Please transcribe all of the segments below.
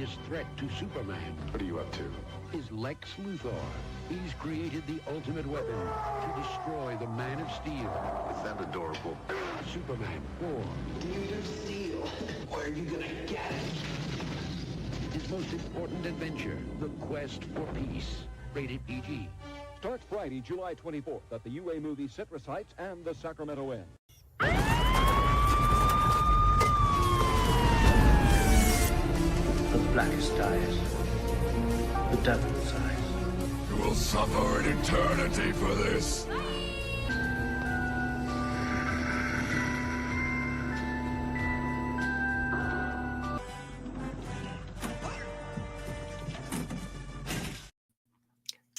greatest threat to Superman What are you up to? is Lex Luthor. He's created the ultimate weapon to destroy the Man of Steel. Is that adorable? Superman 4. Need of Steel. Where are you gonna get it? His most important adventure, the quest for peace. Rated PG. Starts Friday, July 24th at the UA Movie Citrus Heights and the Sacramento Inn. The blackest eyes, the devil's eyes. You will suffer an eternity for this.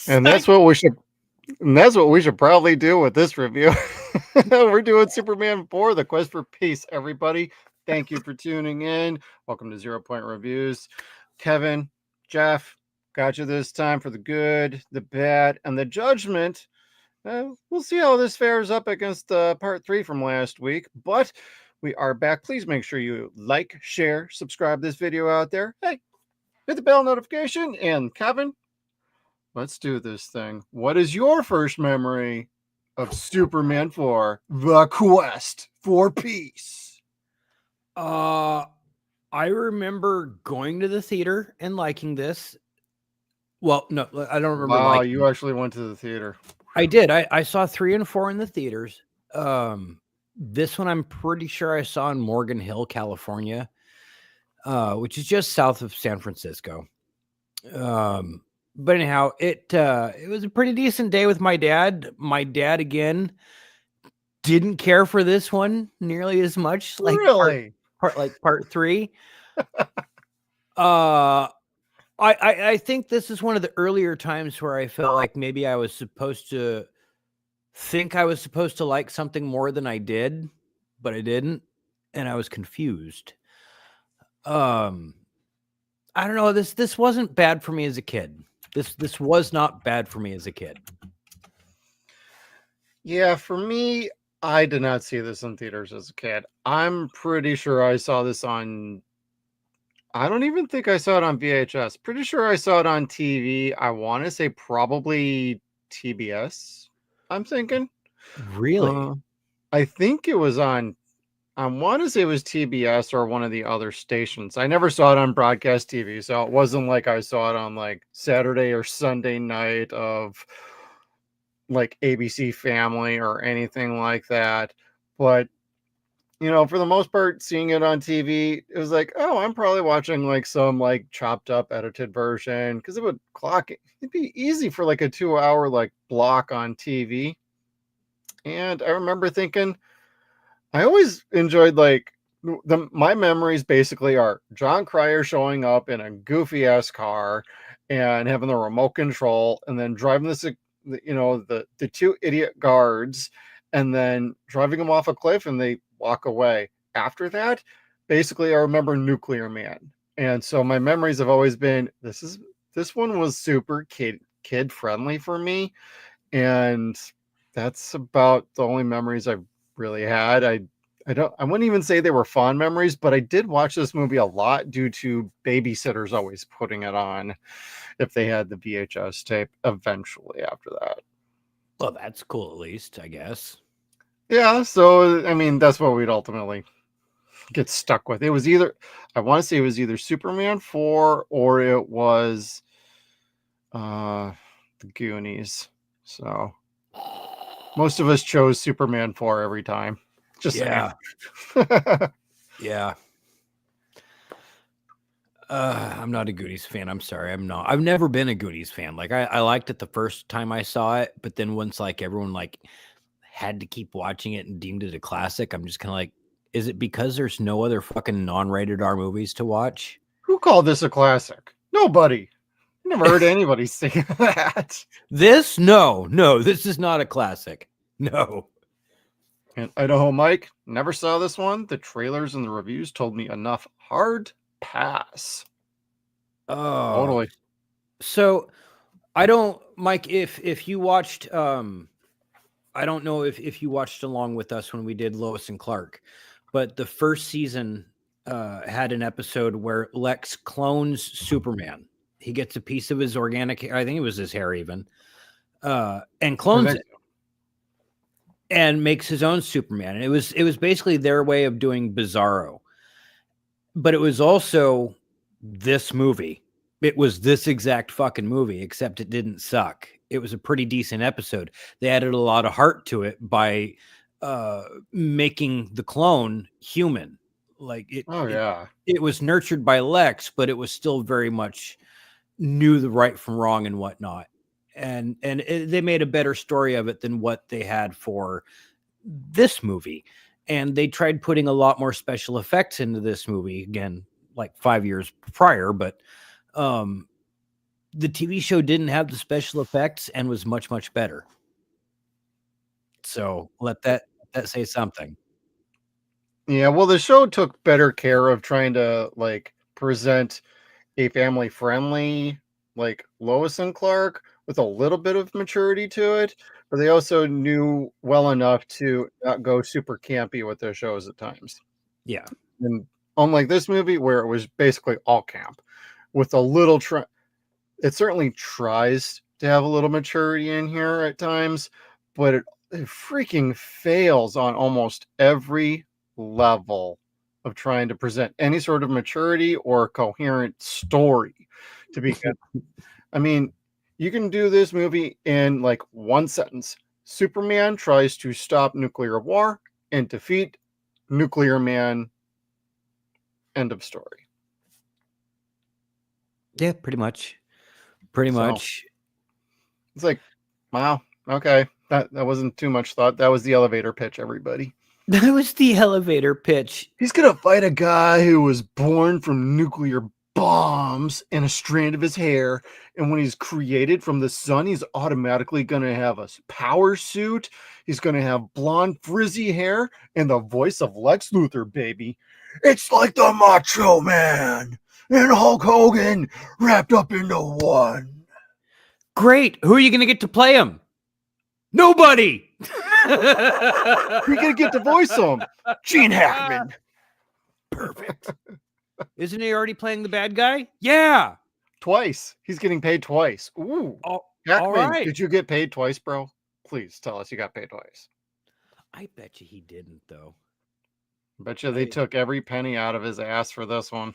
And that's what we should. And that's what we should probably do with this review. We're doing Superman 4, The Quest for Peace, everybody. Thank you for tuning in. Welcome to 0 Point Reviews. Kevin, Jeff, got you this time for the good, the bad, and the judgment. We'll see how this fares up against part 3 from last week, but we are back. Please make sure you like, share, subscribe this video out there. Hey, hit the bell notification. And Kevin, let's do this thing. What is your first memory of Superman 4, The Quest for Peace? I remember going to the theater and liking this. Well, no, I don't remember. Wow, you actually went to the theater. I did. I saw 3 and 4 in the theaters. This one I'm pretty sure I saw in Morgan Hill, California, which is just south of San Francisco. But anyhow, it was a pretty decent day with my dad. My dad, again, didn't care for this one nearly as much. Like Really? part 3. I think this is one of the earlier times where I felt like maybe I was supposed to think I was supposed to like something more than I did, but I didn't, and I was confused. I don't know. This wasn't bad for me as a kid. This was not bad for me as a kid. Yeah, for me, I did not see this in theaters as a kid. I'm pretty sure I saw this on... I don't even think I saw it on VHS. Pretty sure I saw it on TV. I want to say probably TBS, I'm thinking. Really? I think it was on... I want to say it was TBS or one of the other stations. I never saw it on broadcast TV, so it wasn't like I saw it on like Saturday or Sunday night of like ABC Family or anything like that. But, you know, for the most part, seeing it on TV, it was like, oh, I'm probably watching like some like chopped up edited version, because it would clock it. It'd be easy for like a 2-hour like block on TV. And I remember thinking, I always enjoyed like my memories basically are John Cryer showing up in a goofy ass car and having the remote control and then driving this, you know, the 2 idiot guards and then driving them off a cliff and they walk away. After that, basically I remember Nuclear Man. And so my memories have always been, this one was super kid friendly for me. And that's about the only memories I've really had. I wouldn't even say they were fond memories, but I did watch this movie a lot due to babysitters always putting it on if they had the VHS tape eventually after that. Well, that's cool, at least, I guess. Yeah, so I mean that's what we'd ultimately get stuck with. It was either, I want to say it was either Superman 4 or it was the Goonies. So most of us chose Superman 4 every time. Just yeah. saying. Yeah. I'm not a Goonies fan. I'm sorry. I'm not. I've never been a Goonies fan. Like I liked it the first time I saw it, but then once like everyone like had to keep watching it and deemed it a classic, I'm just kind of like, is it because there's no other fucking non-rated R movies to watch? Who called this a classic? Nobody. Never heard anybody say that. This? No, this is not a classic. No. And Idaho Mike, never saw this one. The trailers and the reviews told me enough. Hard pass. Oh, Totally. So I don't, Mike, if you watched, I don't know if you watched along with us when we did Lois and Clark, but the first season had an episode where Lex clones Superman. He gets a piece of his organic hair, I think it was his hair even, and clones it and makes his own Superman. And it was basically their way of doing Bizarro. But it was also this movie. It was this exact fucking movie, except it didn't suck. It was a pretty decent episode. They added a lot of heart to it by making the clone human. Like it, it was nurtured by Lex, but it was still very much knew the right from wrong and whatnot. And they made a better story of it than what they had for this movie. And they tried putting a lot more special effects into this movie again, like 5 years prior. But the TV show didn't have the special effects and was much, much better. So let that say something. Yeah, well, the show took better care of trying to like present a family friendly like Lois and Clark with a little bit of maturity to it, but they also knew well enough to not go super campy with their shows at times. Yeah. And unlike this movie where it was basically all camp with a little it certainly tries to have a little maturity in here at times, but it freaking fails on almost every level of trying to present any sort of maturity or coherent story to be good. I mean, you can do this movie in like one sentence. Superman tries to stop nuclear war and defeat Nuclear Man. End of story. Yeah, pretty much. Pretty much. It's like, wow, okay. That wasn't too much thought. That was the elevator pitch, everybody. That was the elevator pitch. He's going to fight a guy who was born from nuclear bombs and a strand of his hair. And when he's created from the sun, he's automatically going to have a power suit. He's going to have blonde, frizzy hair and the voice of Lex Luthor, baby. It's like the Macho Man and Hulk Hogan wrapped up into one. Great. Who are you going to get to play him? Nobody. You're going to get to voice him. Gene Hackman. Perfect. Isn't he already playing the bad guy? Yeah. Twice. He's getting paid twice. Ooh. Hackman, all right. Did you get paid twice, bro? Please tell us you got paid twice. I bet you he didn't, though. I bet you they took every penny out of his ass for this one.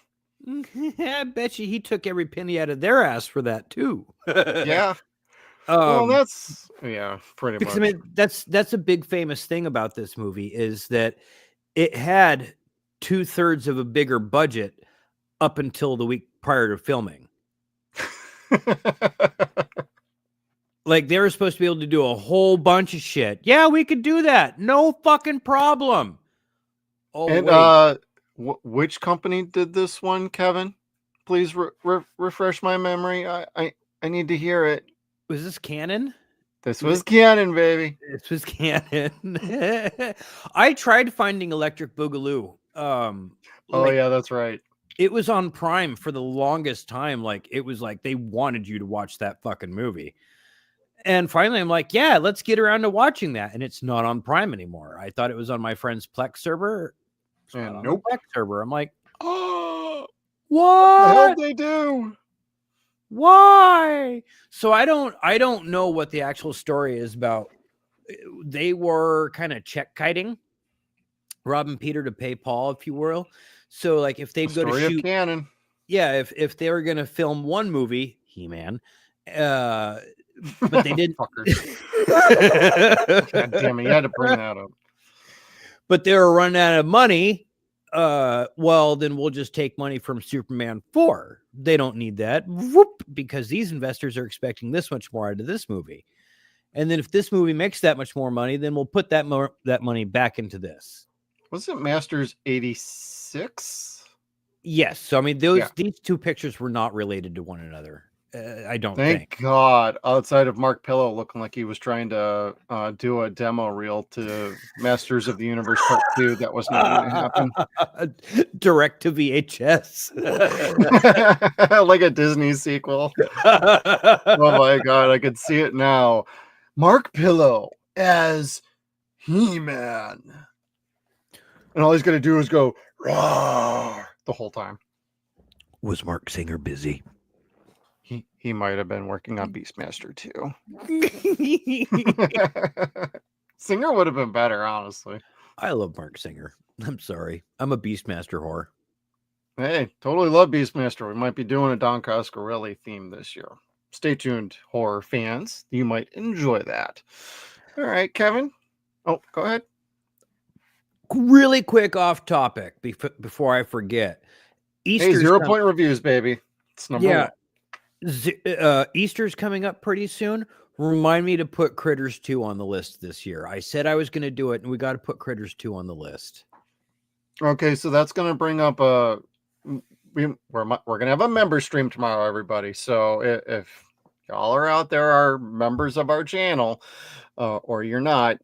I bet you he took every penny out of their ass for that, too. Yeah. Well, that's pretty because, much. I mean, that's a big famous thing about this movie is that it had 2/3 of a bigger budget up until the week prior to filming. Like they were supposed to be able to do a whole bunch of shit. Yeah, we could do that. No fucking problem. Oh, and which company did this one, Kevin? Please refresh my memory. I need to hear it. Was this Canon? This was Canon, baby. This was Canon. I tried finding Electric Boogaloo. Yeah, that's right. It was on Prime for the longest time. Like it was like they wanted you to watch that fucking movie. And finally, I'm like, yeah, let's get around to watching that. And it's not on Prime anymore. I thought it was on my friend's Plex server. And nope. Plex server. I'm like, oh, what the hell they do? Why? So I don't know what the actual story is about. They were kind of check kiting, robbing Peter to pay Paul, if you will. So like if they'd go to shoot Canon. Yeah, if they were gonna film one movie, He-Man, but they didn't. God damn it, you had to bring that up. But they were running out of money. Well, then we'll just take money from Superman 4. They don't need that. Whoop, because these investors are expecting this much more out of this movie. And then if this movie makes that much more money, then we'll put that money back into this. Was it Masters 86? Yes. So, I mean, these two pictures were not related to one another. I don't think. Thank God. Outside of Mark Pillow looking like he was trying to do a demo reel to Masters of the Universe Part 2. That was not going to happen. Direct to VHS. Like a Disney sequel. Oh my God. I could see it now. Mark Pillow as He-Man. And all he's going to do is go, Roar, the whole time. Was Mark Singer busy? He might have been working on Beastmaster too. Singer would have been better, honestly. I love Mark Singer. I'm sorry. I'm a Beastmaster whore. Hey, totally love Beastmaster. We might be doing a Don Coscarelli theme this year. Stay tuned, horror fans. You might enjoy that. All right, Kevin. Oh, go ahead. Really quick off topic before I forget. Hey, 0-Point Reviews, baby. It's number one. Easter's coming up pretty soon. Remind me to put Critters 2 on the list this year. I said I was going to do it, and we got to put Critters 2 on the list. Okay, so that's going to bring up we're going to have a member stream tomorrow, everybody. So if y'all are out there, are members of our channel, or you're not,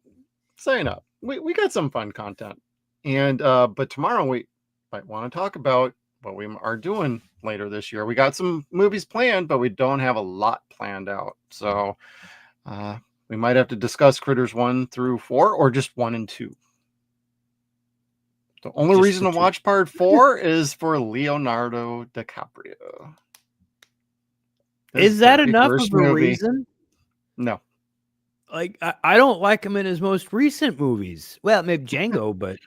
sign up. We got some fun content, and but tomorrow we might want to talk about what we are doing later this year. We got some movies planned, but we don't have a lot planned out. So we might have to discuss Critters 1 through 4, or just 1 and 2. The only Just reason the to two. watch part 4 is for Leonardo DiCaprio. His Is that very enough first of a movie. reason? No. Like, I don't like him in his most recent movies. Well, maybe Django, but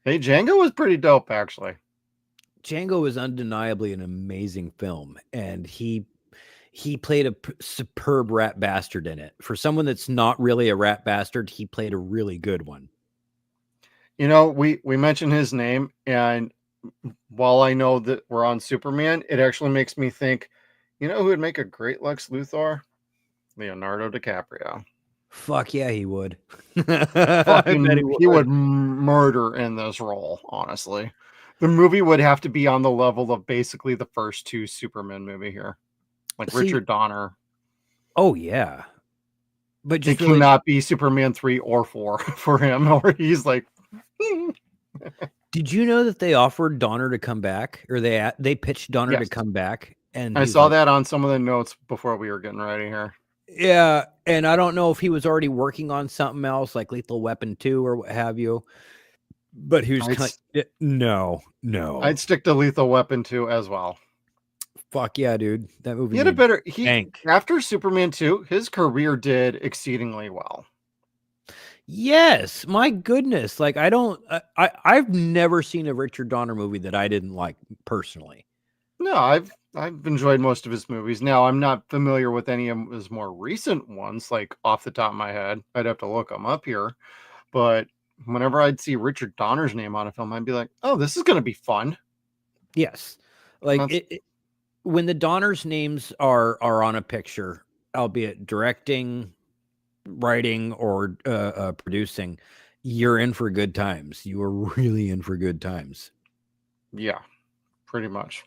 Hey, Django was pretty dope, actually. Django is undeniably an amazing film, and he played a superb rat bastard in it. For someone that's not really a rat bastard, he played a really good one. You know, we mentioned his name, and while I know that we're on Superman, it actually makes me think, you know who would make a great Lex Luthor? Leonardo DiCaprio. Fuck yeah, he would. Fucking, he would murder in this role, honestly. The movie would have to be on the level of basically the first 2 Superman movie here. Like See, Richard Donner. Oh yeah. But It just really, cannot be Superman 3 or 4 for him, or he's like... did you know that they offered Donner to come back, or they pitched Donner to Yes. come back? And I saw that on some of the notes before we were getting ready here. Yeah, and I don't know if he was already working on something else like Lethal Weapon 2 or what have you. But he was kind of, no. I'd stick to Lethal Weapon 2 as well. Fuck yeah, dude. That movie. He had a better bank. After Superman 2, his career did exceedingly well. Yes, my goodness. Like I've never seen a Richard Donner movie that I didn't like personally. No, I've enjoyed most of his movies. Now, I'm not familiar with any of his more recent ones, like off the top of my head. I'd have to look them up here. But whenever I'd see Richard Donner's name on a film, I'd be like, oh, this is going to be fun. Yes. Like when the Donners' names are on a picture, albeit directing, writing, or producing, you're in for good times. You are really in for good times. Yeah, pretty much.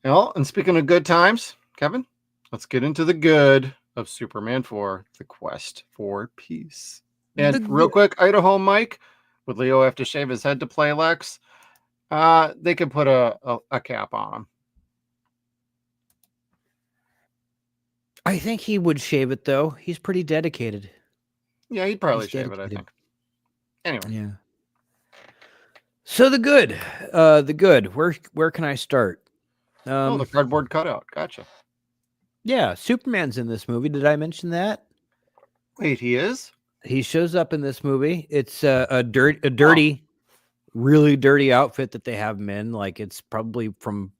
Well, and speaking of good times, Kevin, let's get into the good of Superman 4, The Quest for Peace. And real quick, Idaho Mike, would Leo have to shave his head to play Lex? They could put a cap on him. I think he would shave it, though. He's pretty dedicated. Yeah, he'd probably shave it, I think. Anyway. Yeah. So the good. Where can I start? The cardboard cutout. Gotcha. Yeah, Superman's in this movie. Did I mention that? Wait, he is? He shows up in this movie. It's a dirty, really dirty outfit that they have him in. Like it's probably from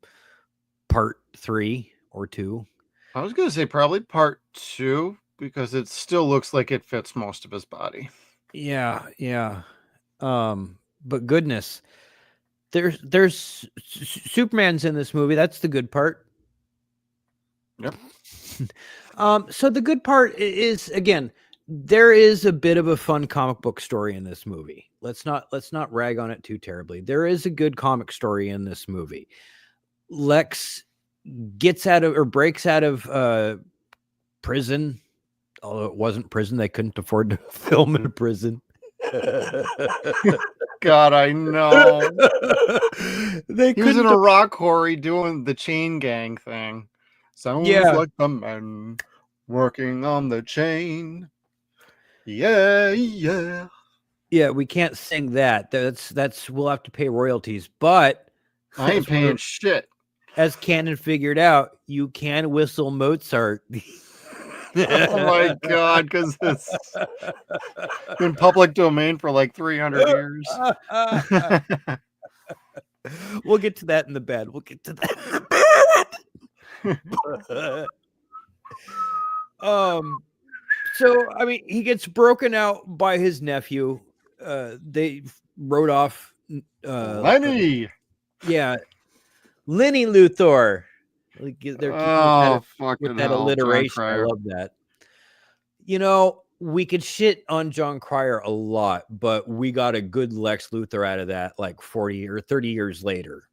part 3 or 2. I was going to say probably part 2 because it still looks like it fits most of his body. Yeah. But goodness, there's Superman's in this movie. That's the good part. Yep. So the good part is, again, there is a bit of a fun comic book story in this movie. Let's not rag on it too terribly. There is a good comic story in this movie. Lex gets out of or breaks out of prison, although it wasn't prison. They couldn't afford to film in a prison. God, I know. He was in a couldn't rock quarry doing the chain gang thing. Sounds like the men working on the chain. Yeah. Yeah, we can't sing that. That's we'll have to pay royalties. But I ain't paying shit. as Canon figured out, you can whistle Mozart. Oh my god, because it's been public domain for like 300 years. We'll get to that in the bed. We'll get to that in the bed. So I mean, he gets broken out by his nephew. They wrote off Lenny. Yeah, Lenny Luthor. They're keeping with that alliteration. I love that. You know, we could shit on John Cryer a lot, but we got a good Lex Luthor out of that like 40 or 30 years later.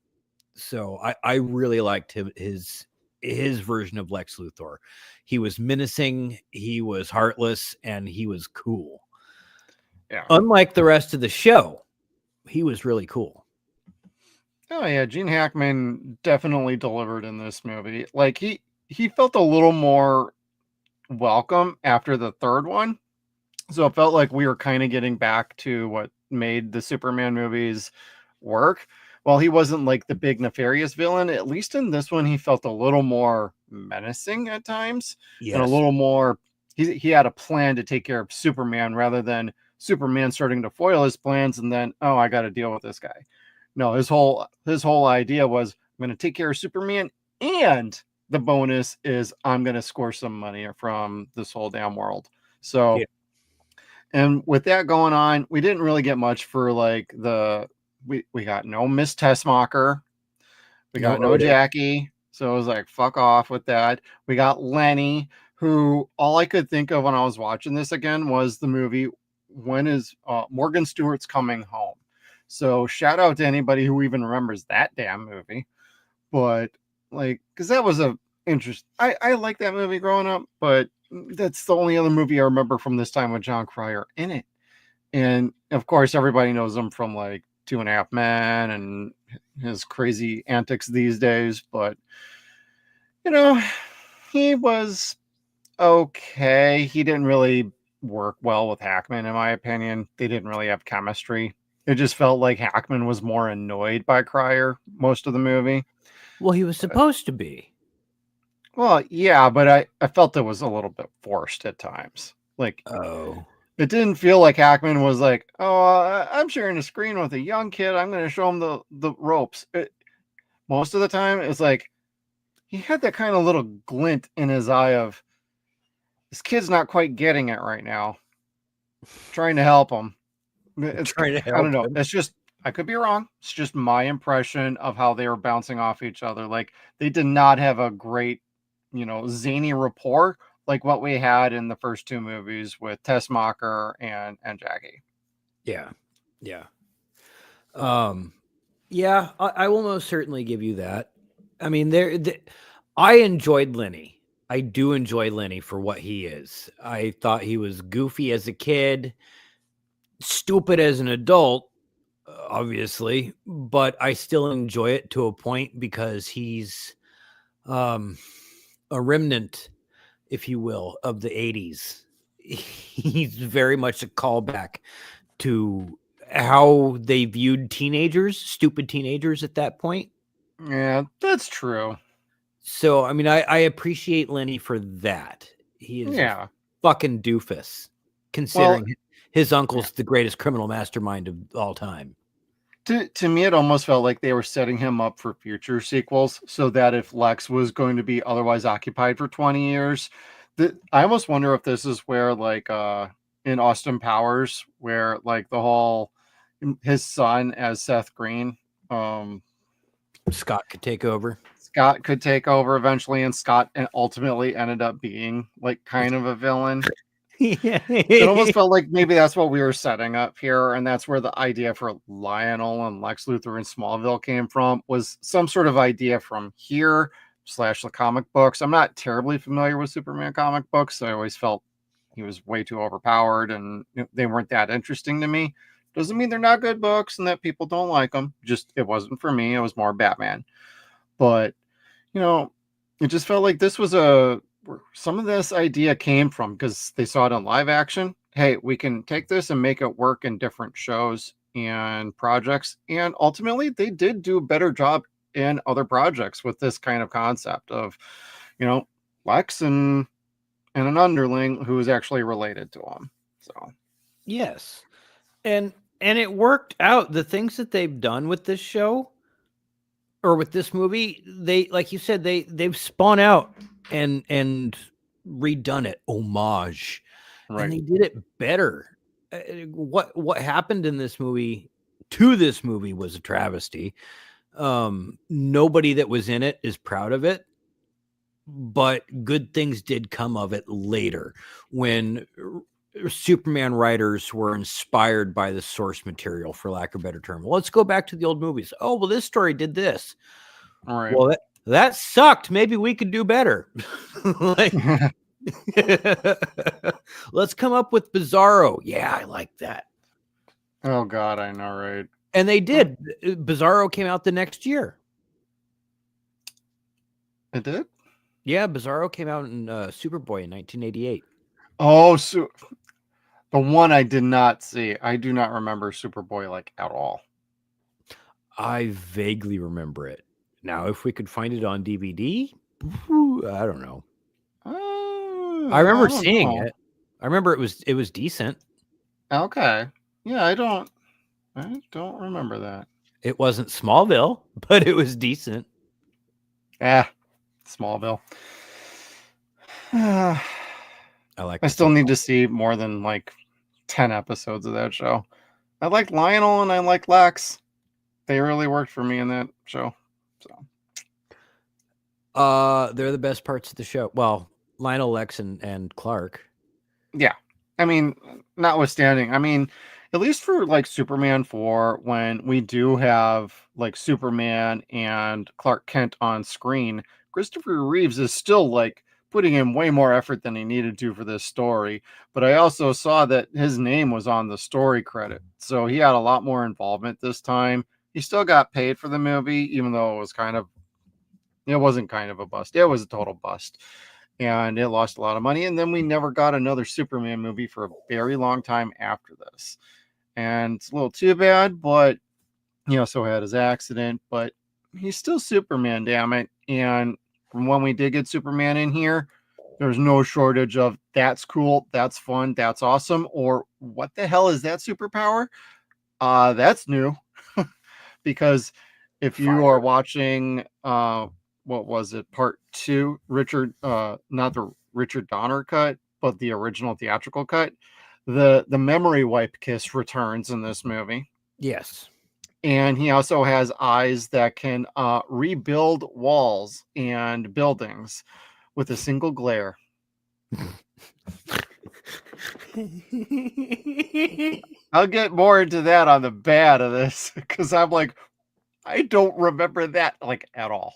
So I really liked his version of Lex Luthor. He was menacing, he was heartless, and he was cool. Yeah. Unlike the rest of the show, he was really cool. Oh yeah, Gene Hackman definitely delivered in this movie. Like he felt a little more welcome after the third one. So it felt like we were kind of getting back to what made the Superman movies work. While he wasn't like the big nefarious villain, at least in this one he felt a little more menacing at times. Yes. And a little more he had a plan to take care of Superman rather than Superman starting to foil his plans and then, oh, I got to deal with this guy. No, his whole idea was, I'm going to take care of Superman, and the bonus is I'm going to score some money from this whole damn world. So, yeah. And with that going on, we didn't really get much for like we got no Miss Tessmacher, we got no Jackie, so it was like fuck off with that. We got Lenny, who all I could think of when I was watching this again was the movie When is Morgan Stewart's Coming Home. So shout out to anybody who even remembers that damn movie. But like, because that was a interest. I like that movie growing up, but that's the only other movie I remember from this time with John Cryer in it. And of course, everybody knows him from like 2.5 Men and his crazy antics these days. But you know, he was okay. He didn't really work well with Hackman, in my opinion. They didn't really have chemistry. It just felt like Hackman was more annoyed by Cryer most of the movie. Well, he was supposed to be. Well, yeah, but I felt it was a little bit forced at times. Like, it didn't feel like Hackman was like, I'm sharing a screen with a young kid. I'm going to show him the ropes. Most of the time, it's like he had that kind of little glint in his eye of, this kid's not quite getting it right now. Trying to help him. I don't know. It's just, I could be wrong. It's just my impression of how they were bouncing off each other. Like they did not have a great, zany rapport like what we had in the first two movies with Tessmacher and Jackie. Yeah. Yeah. Yeah, I will most certainly give you that. I mean, I enjoyed Lenny. I do enjoy Lenny for what he is. I thought he was goofy as a kid, stupid as an adult, obviously, but I still enjoy it to a point because he's a remnant, if you will, of the 80s. He's very much a callback to how they viewed teenagers, stupid teenagers at that point. Yeah, that's true. So, I mean, I appreciate Lenny for that. He is a fucking doofus, considering his uncle's the greatest criminal mastermind of all time. To me, it almost felt like they were setting him up for future sequels so that if Lex was going to be otherwise occupied for 20 years, I almost wonder if this is where, like, in Austin Powers, where, like, the whole, his son as Seth Green, Scott could take over. Scott could take over eventually, and Scott ultimately ended up being, like, kind of a villain. Yeah. It almost felt like maybe that's what we were setting up here, and that's where the idea for Lionel and Lex Luthor in Smallville came from, was some sort of idea from here / the comic books. I'm not terribly familiar with Superman comic books, so I always felt he was way too overpowered and they weren't that interesting to me. Doesn't mean they're not good books and that people don't like them. Just it wasn't for me. It was more Batman. But it just felt like this was where some of this idea came from, because they saw it on live action. hey, we can take this and make it work in different shows and projects. And ultimately, they did do a better job in other projects with this kind of concept of, Lex and an underling who is actually related to him. So, Yes. And it worked out. The things that they've done with this show or with this movie, they, like you said, they've spun out and redone it, homage, and they did it better. What happened in this movie to this movie was a travesty. Nobody that was in it is proud of it, but good things did come of it later when Superman writers were inspired by the source material, for lack of a better term. Well, let's go back to the old movies. Oh, well, this story did this. all right. Well, that sucked. Maybe we could do better. Like, let's come up with Bizarro. Yeah, I like that. Oh God, I know, right? And they did. Bizarro came out the next year. It did? Yeah, Bizarro came out in Superboy in 1988. Oh, so the one I did not see. I do not remember Superboy like at all. I vaguely remember it. Now, if we could find it on DVD, I don't know. I remember seeing it. I remember it was decent. Okay. Yeah, I don't remember that. It wasn't Smallville, but it was decent. Smallville. I still need to see more than like 10 episodes of that show. I like Lionel and I like Lex. They really worked for me in that show. So they're the best parts of the show. Well, Lionel, Lex, and Clark. Yeah. I mean, notwithstanding, I mean, at least for like Superman 4, when we do have like Superman and Clark Kent on screen, Christopher Reeves is still like putting in way more effort than he needed to for this story. But I also saw that his name was on the story credit. So he had a lot more involvement this time. He still got paid for the movie, even though it wasn't kind of a bust. It was a total bust. And it lost a lot of money. And then we never got another Superman movie for a very long time after this. And it's a little too bad, but he also had his accident. But he's still Superman, damn it. And from when we did get Superman in here, there's no shortage of that's cool, that's fun, that's awesome, or what the hell is that superpower? That's new. Because if you are watching what was it, part 2, not the Richard Donner cut, but the original theatrical cut, the memory wipe kiss returns in this movie. Yes. And he also has eyes that can rebuild walls and buildings with a single glare. I'll get more into that on the bad of this because I'm like, I don't remember that like at all.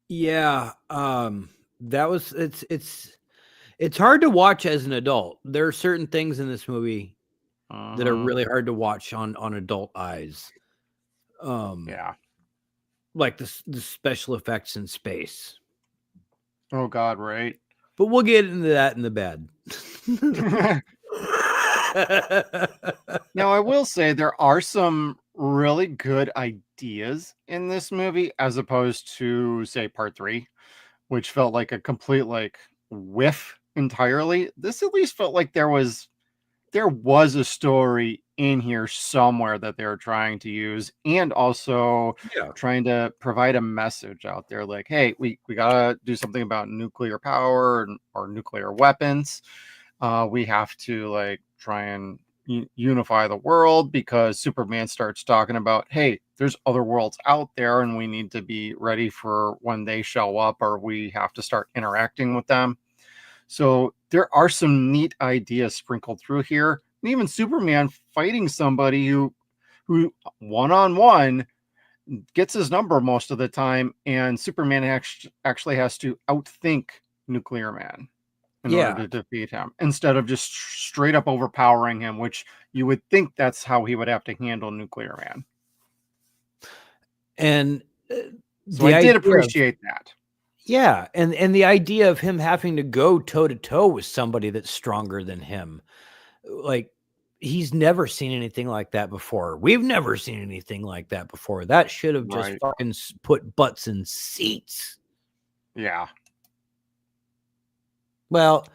Yeah, that was it's hard to watch as an adult. There are certain things in this movie that are really hard to watch on adult eyes. Yeah, like the special effects in space. Oh God, right. But we'll get into that in the bad. Now, I will say there are some really good ideas in this movie as opposed to, say, part 3, which felt like a complete like whiff entirely. This at least felt like there was a story in here somewhere that they were trying to use, and also trying to provide a message out there like, hey, we gotta do something about nuclear power or nuclear weapons. We have to like try and unify the world, because Superman starts talking about, hey, there's other worlds out there and we need to be ready for when they show up, or we have to start interacting with them. So there are some neat ideas sprinkled through here. And even Superman fighting somebody who one-on-one gets his number most of the time, and Superman actually has to outthink Nuclear Man in order to defeat him, instead of just straight up overpowering him, which you would think that's how he would have to handle Nuclear Man. And so I did appreciate that. Yeah, and the idea of him having to go toe to toe with somebody that's stronger than him, Like, he's never seen anything like that before. We've never seen anything like that before. That should have just Right. fucking put butts in seats. Yeah. Well,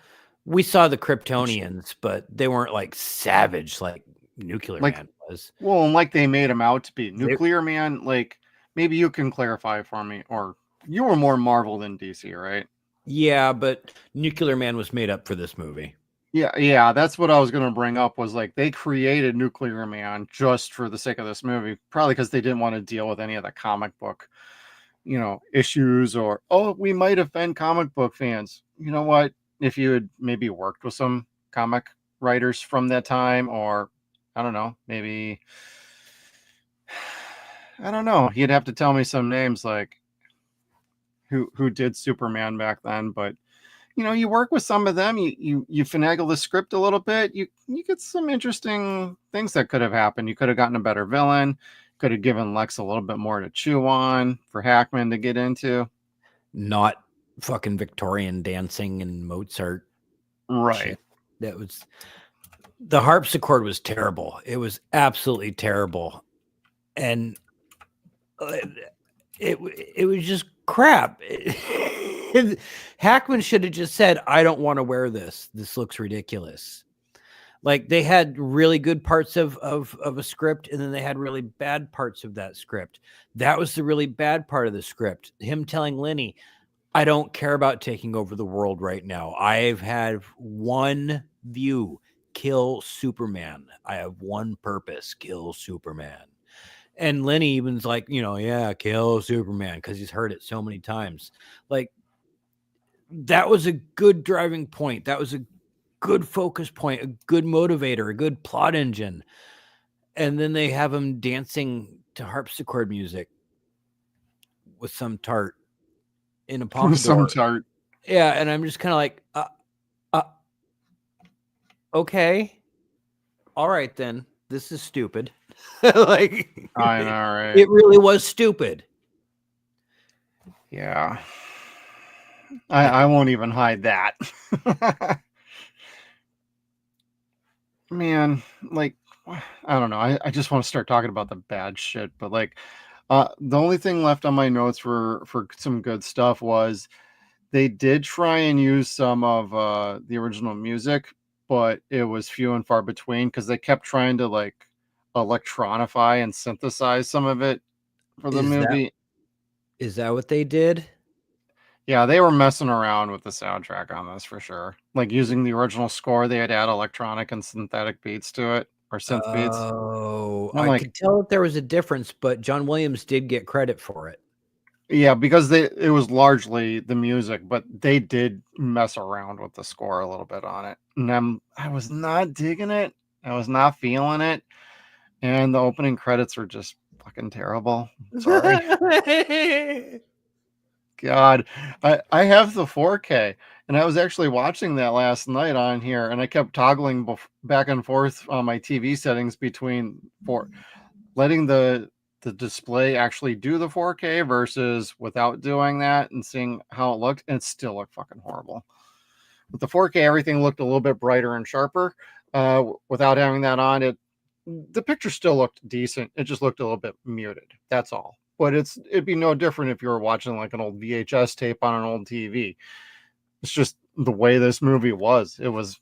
we saw the Kryptonians, but they weren't like savage like Nuclear Like, Man was. well, and like they made him out to be. They- Nuclear Man, like, maybe you can clarify for me, or you were more Marvel than DC, right? Yeah, but Nuclear Man was made up for this movie. Yeah, that's what I was going to bring up, was like they created Nuclear Man just for the sake of this movie, probably because they didn't want to deal with any of the comic book, issues, or, oh, we might offend comic book fans. You know what? If you had maybe worked with some comic writers from that time, or I don't know, maybe, I don't know, you'd have to tell me some names, like who did Superman back then, but you work with some of them, you finagle the script a little bit, you get some interesting things that could have happened. You could have gotten a better villain, could have given Lex a little bit more to chew on for Hackman to get into. Not fucking Victorian dancing and Mozart. Right. Shit. That was, the harpsichord was terrible. It was absolutely terrible. And it was just crap. Hackman should have just said, I don't want to wear this. This looks ridiculous. Like, they had really good parts of a script, and then they had really bad parts of that script. That was the really bad part of the script. Him telling Lenny, I don't care about taking over the world right now. I've had one view, kill Superman. I have one purpose, kill Superman. And Lenny even's like, yeah, kill Superman, because he's heard it so many times. Like, that was a good driving point. That was a good focus point, a good motivator, a good plot engine. And then they have him dancing to harpsichord music with some tart in a pompadour. Some tart. Yeah, and I'm just kind of like, okay, all right then. This is stupid. Like, I know, right? It really was stupid. Yeah. I won't even hide that. Man, like, I don't know. I just want to start talking about the bad shit, but like, the only thing left on my notes for some good stuff was they did try and use some of the original music, but it was few and far between, because they kept trying to like electronify and synthesize some of it for the movie. Is that what they did? Yeah, they were messing around with the soundtrack on this for sure. Like, using the original score, they had to add electronic and synthetic beats to it, or synth beats. Oh, I'm I like, could tell that there was a difference, but John Williams did get credit for it. yeah, because it was largely the music, but they did mess around with the score a little bit on it. And I was not digging it. I was not feeling it. And the opening credits were just fucking terrible. Sorry. God, I have the 4K, and I was actually watching that last night on here, and I kept toggling back and forth on my TV settings between letting the display actually do the 4K versus without doing that, and seeing how it looked, and it still looked fucking horrible. With the 4K, everything looked a little bit brighter and sharper. Without having that on, the picture still looked decent. It just looked a little bit muted. That's all. But it'd be no different if you were watching like an old VHS tape on an old TV. It's just the way this movie was. It was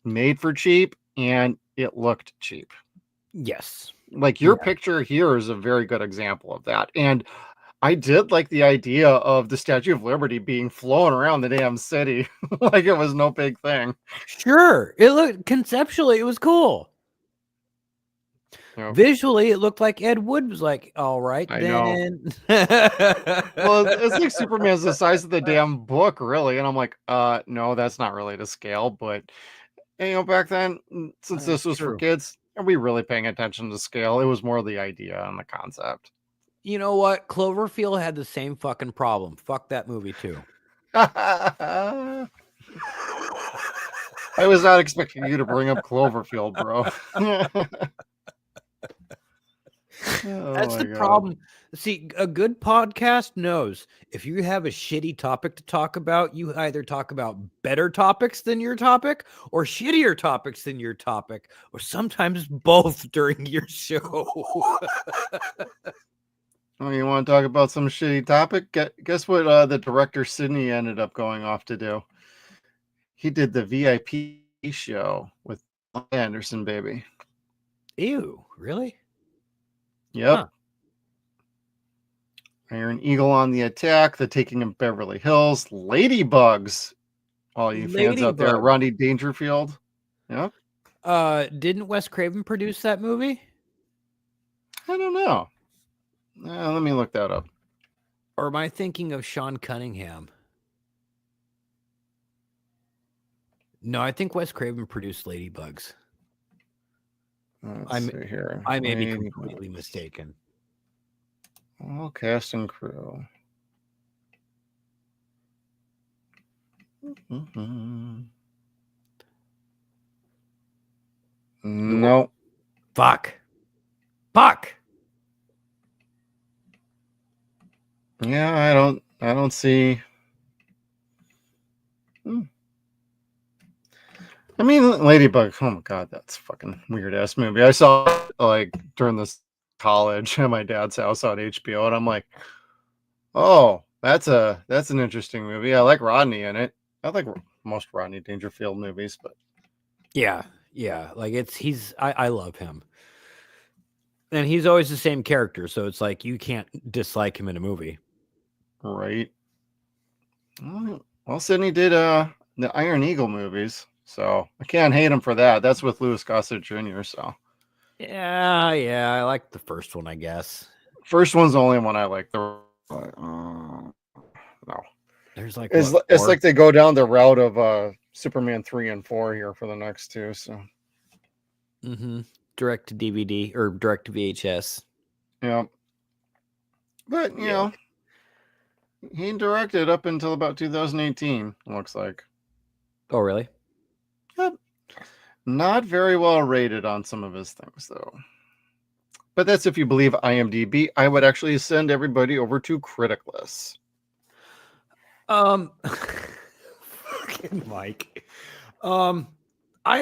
made for cheap, and it looked cheap. Yes. Like, your picture here is a very good example of that. And I did like the idea of the Statue of Liberty being flown around the damn city like it was no big thing. Sure. Conceptually, it was cool. Visually, it looked like Ed Wood was like, all right, I then. Well, it's like Superman's the size of the damn book, really. And I'm like, no, that's not really to scale. But, back then, since this was for kids, are we really paying attention to scale? It was more the idea and the concept. You know what? Cloverfield had the same fucking problem. Fuck that movie, too. I was not expecting you to bring up Cloverfield, bro. Oh That's my the God. problem. See, a good podcast knows if you have a shitty topic to talk about, you either talk about better topics than your topic or shittier topics than your topic, or sometimes both during your show. Oh, you want to talk about some shitty topic? Guess what the director Sydney ended up going off to do? He did the VIP show with Anderson, baby. Ew, really? Yep. Huh. Iron Eagle on the Attack, The Taking of Beverly Hills, Ladybugs. All you fans out there, Ladybug. Rodney Dangerfield. Yep. Didn't Wes Craven produce that movie? I don't know. Let me look that up. Or am I thinking of Sean Cunningham? No, I think Wes Craven produced Ladybugs. Let's see here. I may be Ladybugs. completely mistaken. All cast and crew. No. Fuck. Yeah, I don't see. I mean, Ladybug. Oh my God, that's a fucking weird ass movie. I saw it, like during this college at my dad's house on HBO, and I'm like, oh, that's an interesting movie. I like Rodney in it. I like most Rodney Dangerfield movies, but Yeah. Like I love him. And he's always the same character, so it's like you can't dislike him in a movie. right. Well, Sydney did the Iron Eagle movies, so I can't hate him for that. That's with Louis Gossett Jr. So Yeah, I like the first one, I guess. first one's the only one I like. No, There's like it's what, it's four? like they go down the route of Superman 3 and 4 here for the next two. So Direct to DVD or direct to VHS. yeah, but you know, he directed up until about 2018. Looks like. Oh, really? Yep. Not very well rated on some of his things, though. But that's if you believe IMDb. I would actually send everybody over to CRTICILESS. Fucking Mike. I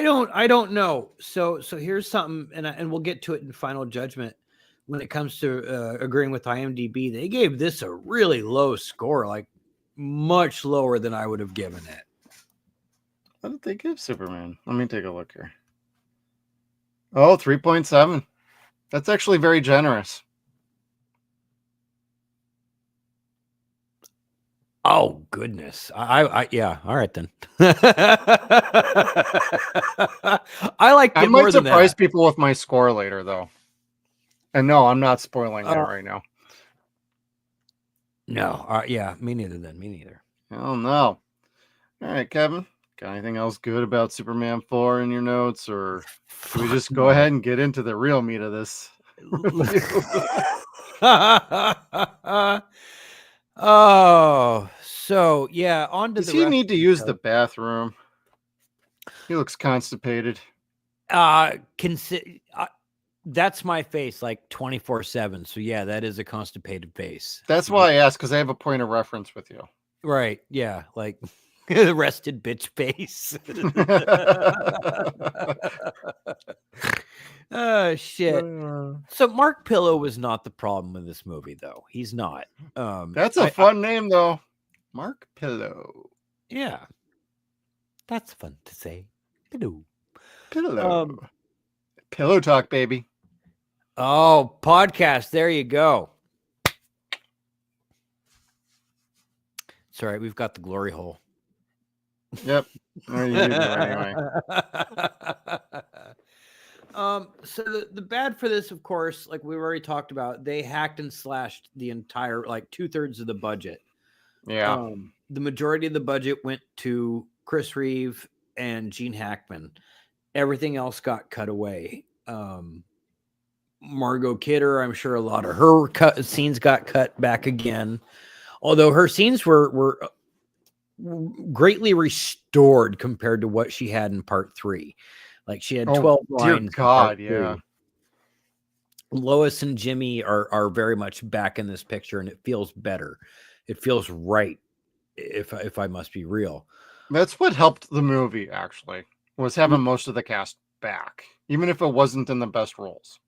don't know. So here's something, and we'll get to it in final judgment. When it comes to agreeing with IMDb, they gave this a really low score, like much lower than I would have given it. What did they give Superman? Let me take a look here. Oh, 3.7. That's actually very generous. Oh goodness. Yeah. All right then. I liked it I more might than surprise that. people with my score later, though. And no, I'm not spoiling that right now. No. Yeah. Me neither. Then me neither. Oh no. All right, Kevin. Got anything else good about Superman 4 in your notes, or should we just go ahead and get into the real meat of this review? Oh, so yeah, on to Does the he rest need of to the use show. the bathroom? He looks constipated. That's my face like 24/7. So yeah, that is a constipated face. That's why I asked, because I have a point of reference with you. Right. Yeah, like the rested bitch face. Oh shit. So Mark Pillow was not the problem in this movie, though. He's not. That's a fun name, though. Mark Pillow. Yeah. That's fun to say. Pillow. Pillow talk, baby. Oh, podcast. There you go. It's all right. We've got the glory hole. Yep. Or you do anyway. So the bad for this, of course, like we've already talked about, they hacked and slashed the entire, like 2/3 of the budget. Yeah. The majority of the budget went to Chris Reeve and Gene Hackman. Everything else got cut away. Margot Kidder, I'm sure a lot of her scenes got cut back again. Although her scenes were greatly restored compared to what she had in part 3. Like she had 12 lines. Dear God, yeah. Lois and Jimmy are very much back in this picture, and it feels better. It feels right. If I must be real. That's what helped the movie, actually, was having most of the cast back, even if it wasn't in the best roles.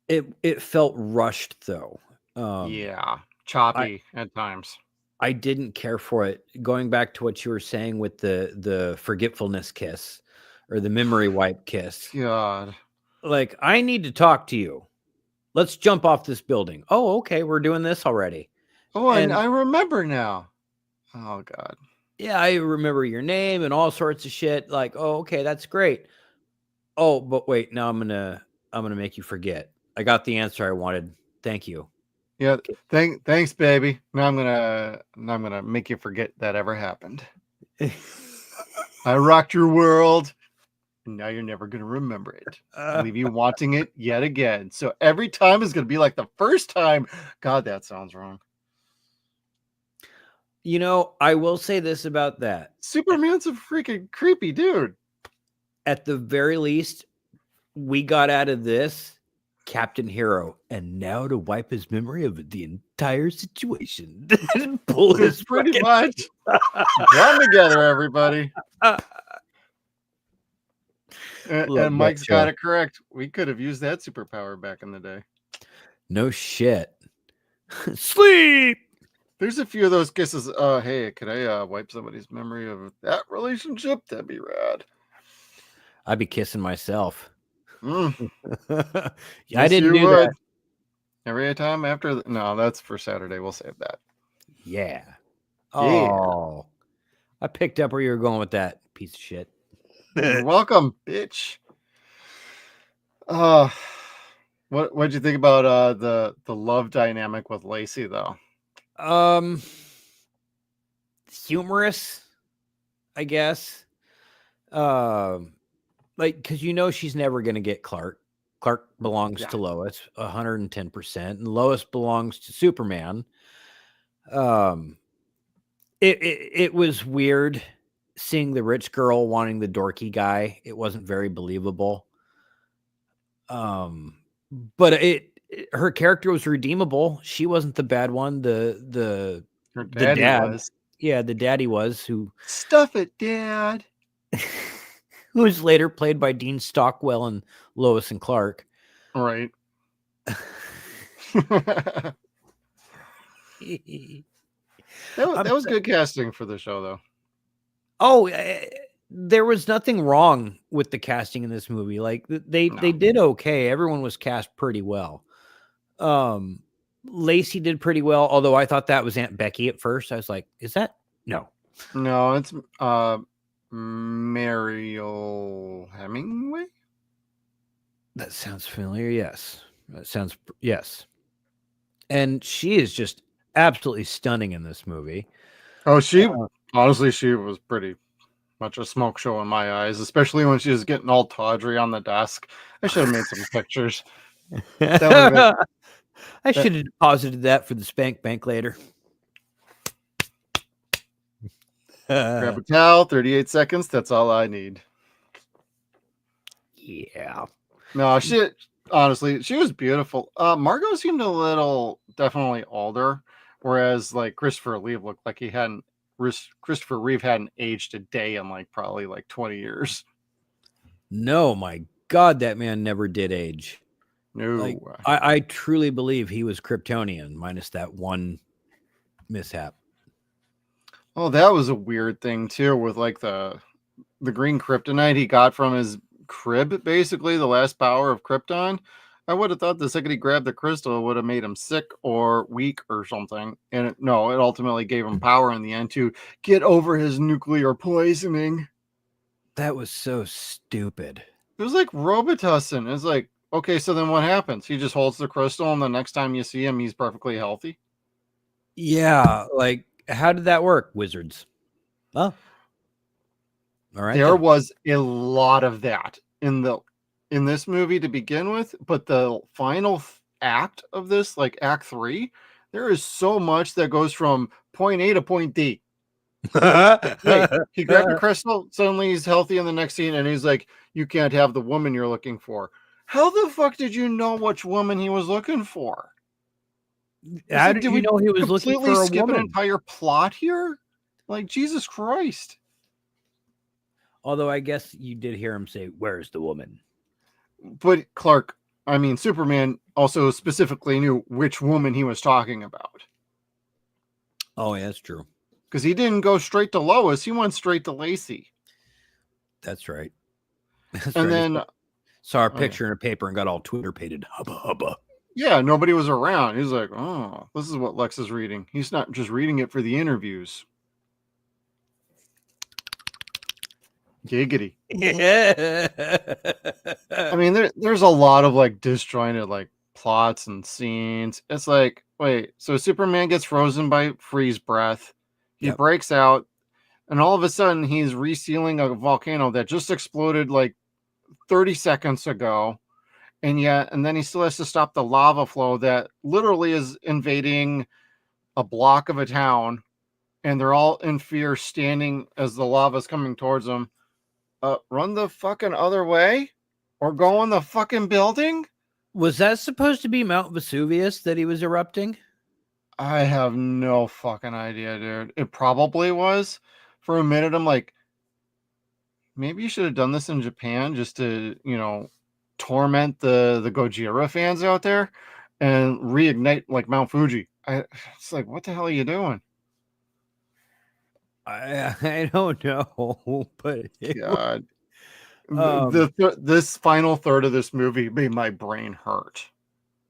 It felt rushed though. Yeah, choppy at times. I didn't care for it. Going back to what you were saying with the forgetfulness kiss or the memory wipe kiss. God. Like, I need to talk to you. Let's jump off this building. Oh, okay, we're doing this already. Oh, and I remember now. Oh God. Yeah, I remember your name and all sorts of shit. Like, oh, okay, that's great. Oh, but wait, now I'm gonna make you forget. I got the answer I wanted. Thank you. Yeah, thanks, baby. Now I'm gonna make you forget that ever happened. I rocked your world. And now you're never gonna remember it. I'll leave you wanting it yet again. So every time is gonna be like the first time. God, that sounds wrong. You know, I will say this about that. Superman's a freaking creepy dude. At the very least, we got out of this Captain Hero, and now to wipe his memory of the entire situation. Pull his pretty much. Come together, everybody. And Mike's got it correct. We could have used that superpower back in the day. No shit. Sleep. There's a few of those kisses. Hey, could I wipe somebody's memory of that relationship? That'd be rad. I'd be kissing myself. Mm. Yeah, I didn't do that. Every time after. No, that's for Saturday. We'll save that. Yeah. Oh, I picked up where you were going with that piece of shit. You're welcome, bitch. What'd you think about the love dynamic with Lacey though? Humorous, I guess. Like, because she's never gonna get Clark. Clark belongs to Lois 110%, and Lois belongs to Superman. It was weird seeing the rich girl wanting the dorky guy. It wasn't very believable. But her character was redeemable. She wasn't the bad one. The dad was. Yeah, the daddy was, who stuff it, Dad. Who was later played by Dean Stockwell and Lois and Clark. Right. that was good casting for the show, though. Oh, there was nothing wrong with the casting in this movie. Like, they did okay. Everyone was cast pretty well. Lacey did pretty well, although I thought that was Aunt Becky at first. I was like, is that? No, it's Mariel Hemingway. That sounds familiar. Yes. Yes. And she is just absolutely stunning in this movie. Oh, honestly, she was pretty much a smoke show in my eyes, especially when she was getting all tawdry on the desk. I should have made some pictures. I should have deposited that for the Spank Bank later. Grab a towel, 38 seconds. That's all I need. Yeah. No, honestly, she was beautiful. Margot seemed a little definitely older, whereas like Christopher Reeve looked like Christopher Reeve hadn't aged a day in probably 20 years. No, my God, that man never did age. No. I truly believe he was Kryptonian, minus that one mishap. Oh, that was a weird thing too, with the green kryptonite he got from his crib, basically the last power of Krypton. I would have thought the second he grabbed the crystal, it would have made him sick or weak or something. And it ultimately gave him power in the end to get over his nuclear poisoning. That was so stupid. It was like Robitussin. It's like, okay, so then what happens? He just holds the crystal, and the next time you see him, he's perfectly healthy. Yeah, how did that work, wizards? Well, all right. There was a lot of that in this movie to begin with, but the final act of this, Act 3, there is so much that goes from point A to point D. Wait, he grabbed a crystal, suddenly he's healthy in the next scene, and he's like, you can't have the woman you're looking for. How the fuck did you know which woman he was looking for? How did you know he was looking completely for a skip an woman? entire plot here? Like, Jesus Christ. Although I guess you did hear him say, "Where's the woman?" But Superman also specifically knew which woman he was talking about. Oh, yeah, that's true. Because he didn't go straight to Lois, he went straight to Lacey. That's right. That's And right. then Saw a picture in a paper and got all Twitter pated. Hubba hubba. yeah, nobody was around. He's like, oh, this is what Lex is reading. He's not just reading it for the interviews. Giggity. I mean, there's a lot of like disjointed like plots and scenes. It's like, wait, so Superman gets frozen by freeze breath. He breaks out, and all of a sudden he's resealing a volcano that just exploded like 30 seconds ago. And then he still has to stop the lava flow that literally is invading a block of a town, and they're all in fear standing as the lava's coming towards them. Run the fucking other way or go in the fucking building? Was that supposed to be Mount Vesuvius that he was erupting? I have no fucking idea, dude. It probably was. For a minute, I'm like, maybe you should have done this in Japan just to, torment the Gojira fans out there and reignite like Mount Fuji. It's like, what the hell are you doing? I don't know, but God. This final third of this movie made my brain hurt.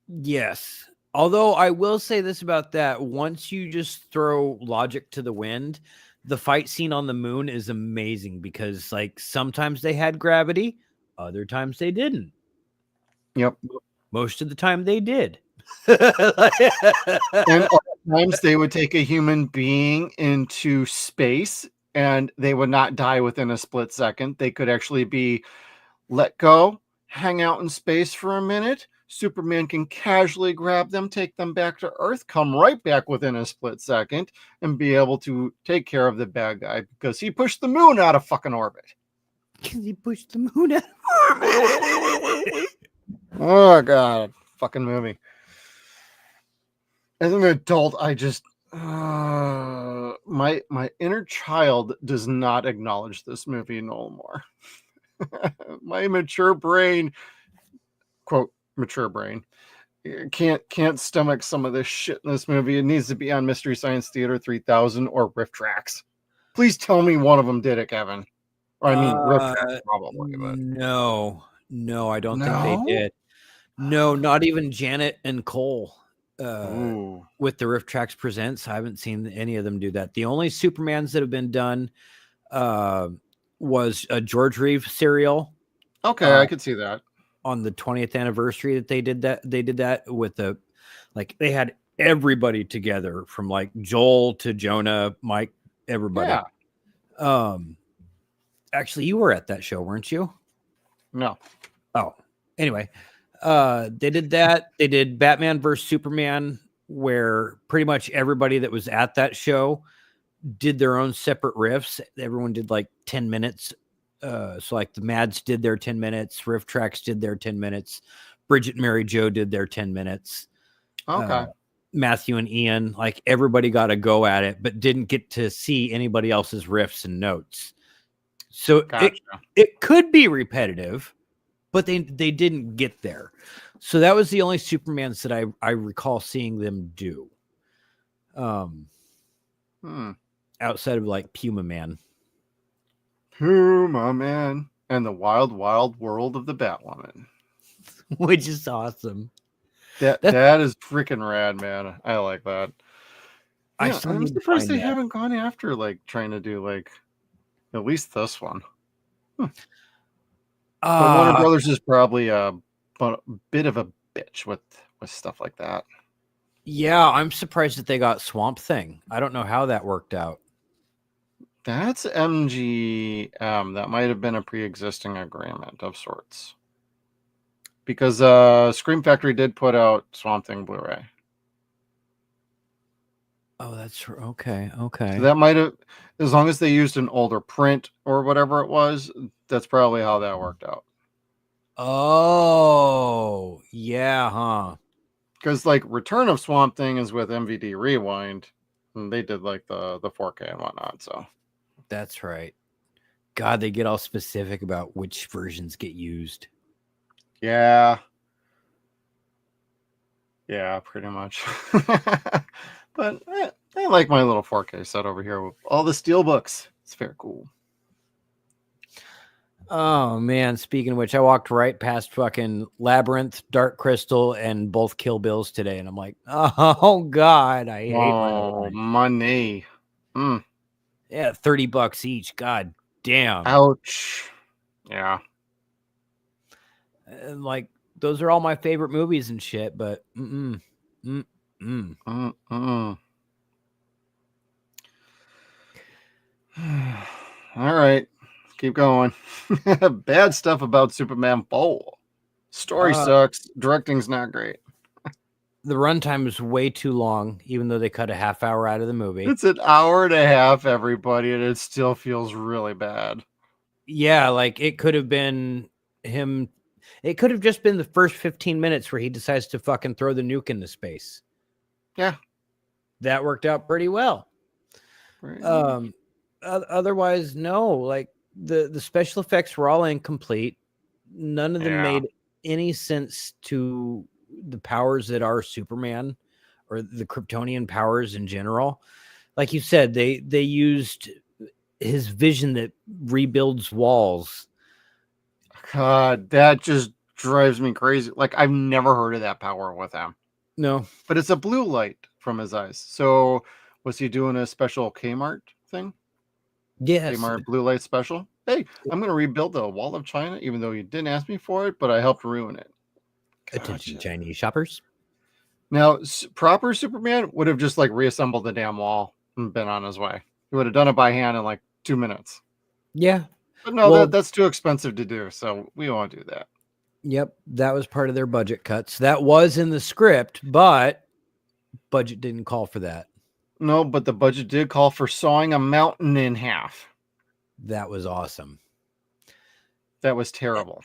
Yes. Although I will say this about that. Once you just throw logic to the wind, the fight scene on the moon is amazing because like sometimes they had gravity, other times they didn't. Yep. Most of the time they did. And sometimes they would take a human being into space and they would not die within a split second. They could actually be let go, hang out in space for a minute. Superman can casually grab them, take them back to Earth, come right back within a split second, and be able to take care of the bad guy because he pushed the moon out of fucking orbit. Because he pushed the moon out of orbit. Oh, God. Fucking movie. As an adult, I just... my inner child does not acknowledge this movie no more. My mature brain, quote, mature brain, can't stomach some of this shit in this movie. It needs to be on Mystery Science Theater 3000 or Riff Tracks. Please tell me one of them did it, Kevin. Or I mean, Riff Tracks probably. But no, I don't think they did. No, not even Janet and Cole. With the Riff Tracks Presents, I haven't seen any of them do that. The only Supermans that have been done was a George Reeve serial. Okay, I could see that. On the 20th anniversary that they did that with they had everybody together from like Joel to Jonah, Mike, everybody. Yeah. Actually, you were at that show, weren't you? No. Oh, anyway. They did that. They did Batman versus Superman, where pretty much everybody that was at that show did their own separate riffs. Everyone did like 10 minutes. So like the Mads did their 10 minutes, Riff Tracks did their 10 minutes, Bridget and Mary Jo did their 10 minutes. Okay. Matthew and Ian, like everybody got a go at it, but didn't get to see anybody else's riffs and notes. So Gotcha. it could be repetitive, but they didn't get there. So that was the only Supermans that I recall seeing them do. Outside of like Puma Man. Puma Man and the Wild Wild World of the Batwoman. Which is awesome. That is freaking rad, man. I like that. I'm surprised they haven't gone after like trying to do like at least this one. But Warner Brothers is probably a bit of a bitch with stuff like that. Yeah, I'm surprised that they got Swamp Thing. I don't know how that worked out. That's MGM. That might have been a pre-existing agreement of sorts. Because Scream Factory did put out Swamp Thing Blu-ray. Oh, that's okay. Okay. So that might have, as long as they used an older print or whatever it was, that's probably how that worked out. Oh, Because like Return of Swamp Thing is with MVD Rewind, and they did like the 4K and whatnot. So That's right. God, they get all specific about which versions get used. yeah, pretty much. But I like my little 4K set over here with all the steel books. It's very cool. Oh man, speaking of which, I walked right past fucking Labyrinth, Dark Crystal, and both Kill Bills today, and I'm like, oh God, I hate my life. Money. Yeah, $30 each. God damn. Ouch. Yeah. And like those are all my favorite movies and shit, but All right, keep going. Bad stuff about Superman 4. Story sucks. Directing's not great. The runtime is way too long, even though they cut a half hour out of the movie. It's an hour and a half, everybody, and it still feels really bad. Yeah, like it could have been him. It could have just been the first 15 minutes where he decides to fucking throw the nuke into space. Yeah. That worked out pretty well. Right. Otherwise, no, like the special effects were all incomplete. None of them made any sense to the powers that are Superman or the Kryptonian powers in general. Like you said, they used his vision that rebuilds walls. God, that just drives me crazy. Like, I've never heard of that power with him. No. But it's a blue light from his eyes. So was he doing a special Kmart thing? Yes. Kmart blue light special? Hey, I'm going to rebuild the wall of China, even though you didn't ask me for it, but I helped ruin it. Gotcha. Attention, Chinese shoppers. Now, proper Superman would have just like reassembled the damn wall and been on his way. He would have done it by hand in like 2 minutes. Yeah. But no, that's too expensive to do, so we won't do that. Yep, that was part of their budget cuts. That was in the script, but budget didn't call for that. No, but the budget did call for sawing a mountain in half. That was awesome. That was terrible.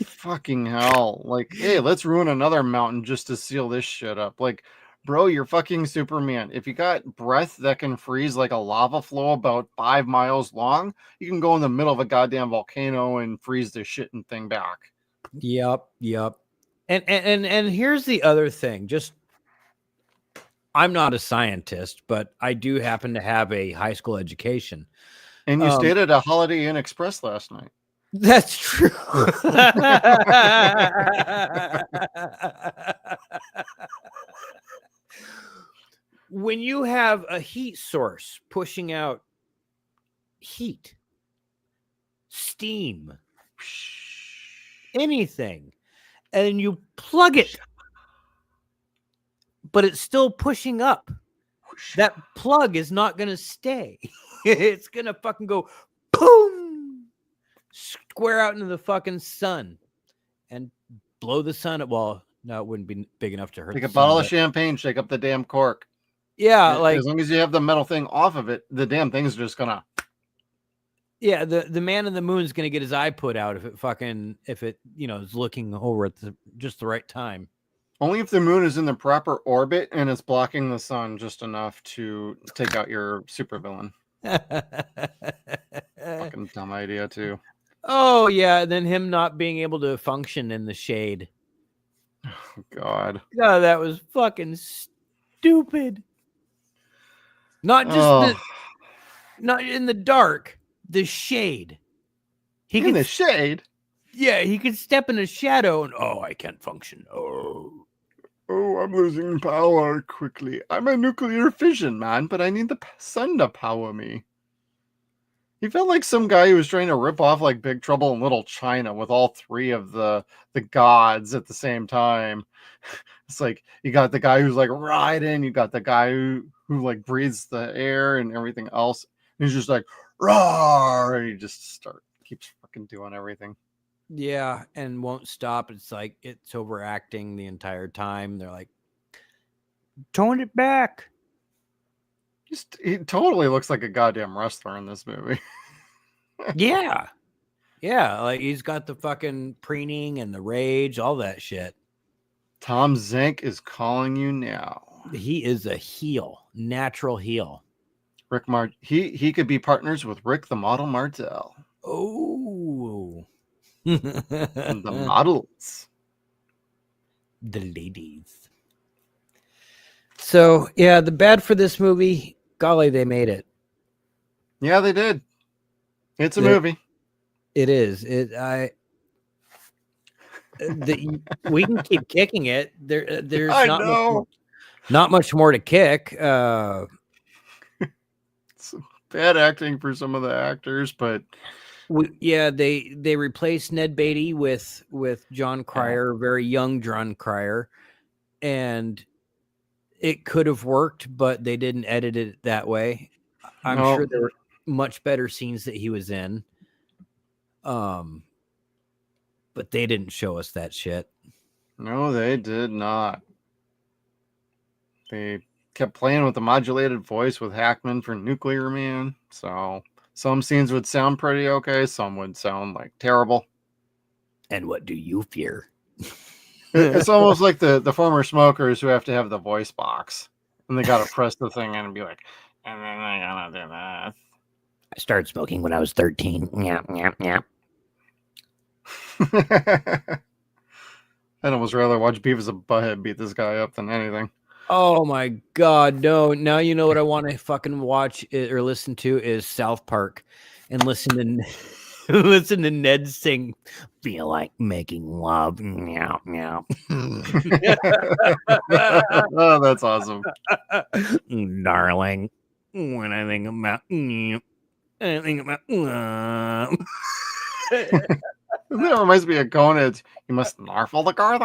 Fucking hell. Like, hey, let's ruin another mountain just to seal this shit up. Like, bro, you're fucking Superman. If you got breath that can freeze like a lava flow about 5 miles long, you can go in the middle of a goddamn volcano and freeze the shitting thing back. Yep. And here's the other thing. Just, I'm not a scientist, but I do happen to have a high school education. And you stayed at a Holiday Inn Express last night. That's true. When you have a heat source pushing out heat, steam, anything, and you plug it, but it's still pushing up, that plug is not going to stay. It's going to fucking go boom, square out into the fucking sun and blow the sun. Well, no, it wouldn't be big enough to hurt. Take a bottle of champagne, shake up the damn cork. Yeah, like as long as you have the metal thing off of it, the damn thing's just gonna. Yeah, the man in the moon's gonna get his eye put out if it is looking over at just the right time. Only if the moon is in the proper orbit and it's blocking the sun just enough to take out your supervillain. Fucking dumb idea too. Oh yeah, then him not being able to function in the shade. Oh, God. God, that was fucking stupid. Not just not in the dark, the shade. In the shade? Yeah, he could step in a shadow and I can't function. Oh, I'm losing power quickly. I'm a nuclear fission man, but I need the sun to power me. He felt like some guy who was trying to rip off like Big Trouble in Little China with all three of the gods at the same time. It's like you got the guy who's like riding, you got the guy who like breathes the air and everything else. And he's just like roar, and he just keeps fucking doing everything. Yeah, and won't stop. It's like it's overacting the entire time. They're like, tone it back. He totally looks like a goddamn wrestler in this movie. Yeah, like he's got the fucking preening and the rage, all that shit. Tom Zink is calling you now. He is a heel, natural heel. Rick he could be partners with Rick the Model Martel. Oh. The models. The ladies. So, yeah, the bad for this movie, golly, they made it. Yeah, they did. It's a movie. It is. We can keep kicking it. There's not much more to kick. It's bad acting for some of the actors, but they replaced Ned Beatty with John Cryer, very young John Cryer, and it could have worked, but they didn't edit it that way. I'm sure there were much better scenes that he was in. But they didn't show us that shit. No, they did not. They kept playing with the modulated voice with Hackman for Nuclear Man. So some scenes would sound pretty okay. Some would sound like terrible. And what do you fear? It's almost like the former smokers who have to have the voice box. And they got to press the thing in and be like, and then I gotta do that. I started smoking when I was 13. Yeah. I'd almost rather watch Beavis and Butthead beat this guy up than anything. Oh my God, no. Now you know what I want to fucking watch or listen to is South Park and listen to Ned sing "Feel Like Making Love." Meow, meow. Oh, that's awesome. Darling, when I think about I think about That reminds me of Conan. You must narfle the garlic.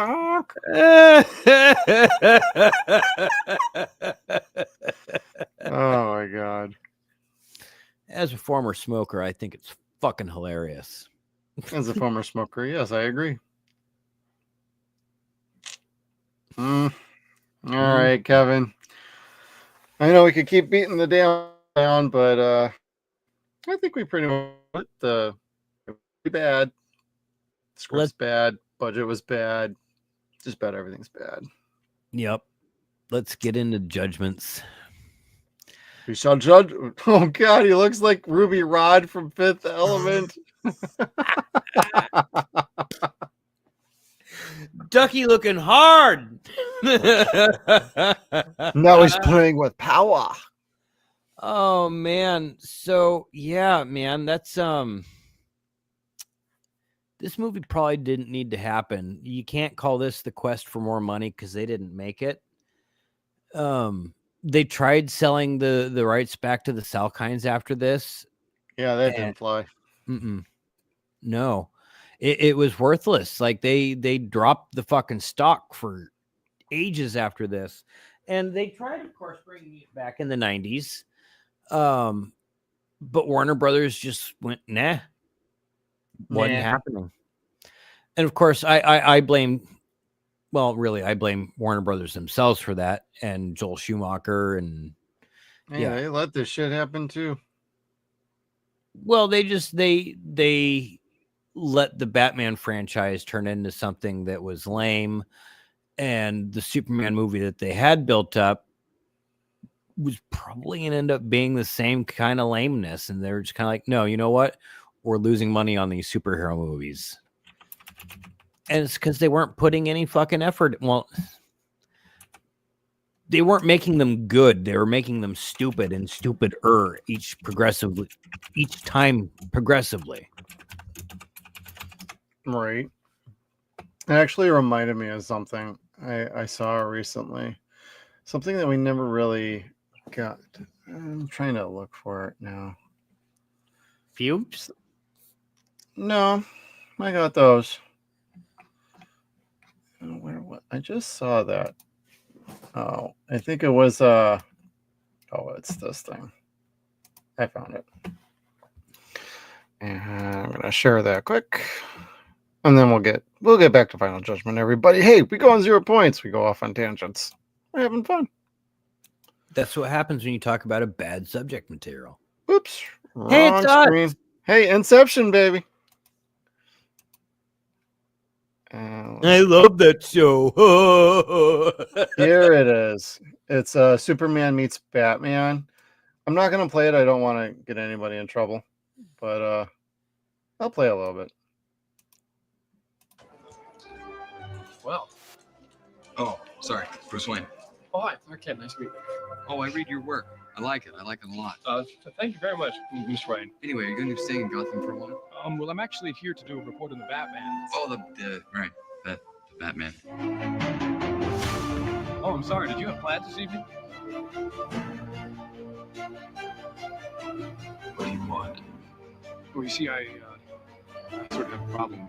Oh my God. As a former smoker, I think it's fucking hilarious. As a former smoker, yes, I agree. All right, Kevin. I know we could keep beating the down, but I think we pretty much bad. Script's bad. Budget was bad. Just about everything's bad. Yep. Let's get into judgments. We shall judge. Oh God, he looks like Ruby Rod from Fifth Element. Ducky looking hard. Now he's playing with power. Oh man. So yeah, man, that's this movie probably didn't need to happen. You can't call this the quest for more money because they didn't make it. They tried selling the rights back to the Salkinds after this. Yeah, that didn't fly. No, it was worthless. Like they dropped the fucking stock for ages after this, and they tried, of course, bringing it back in the 90s. But Warner Brothers just went, nah. Wasn't happening. And of course, I blame, well, really, I blame Warner Brothers themselves for that, and Joel Schumacher, and they let this shit happen too. Well, they let the Batman franchise turn into something that was lame, and the Superman movie that they had built up was probably going to end up being the same kind of lameness, and they're just kind of like, no, you know what? We're losing money on these superhero movies. And it's because they weren't putting any fucking effort. Well, they weren't making them good. They were making them stupid and stupider each time progressively. Right. It actually reminded me of something I saw recently. Something that we never really got. I'm trying to look for it now. Fumes? No, I got those. What? I just saw that. Oh, I think it was it's this thing. I found it. And I'm gonna share that quick. And then we'll get back to final judgment, everybody. Hey, we go on 0 points. We go off on tangents. We're having fun. That's what happens when you talk about a bad subject material. Oops. Hey, Wrong it's us. screen. Hey, Inception, baby. I love that show. Here it is. It's Superman meets Batman. I'm not gonna play it. I don't want to get anybody in trouble, but I'll play a little bit. Well, Oh, sorry, Bruce Wayne. oh, hi. Okay, nice to meet you. Oh, I read your work. I like it a lot. Thank you very much, Mr. Wayne. Anyway, you're going to be staying in Gotham for a while? Well, I'm actually here to do a report on the Batman. Oh, the Batman. Oh, I'm sorry. Did you have plans this evening? What do you want? Well, you see, I sort of have a problem.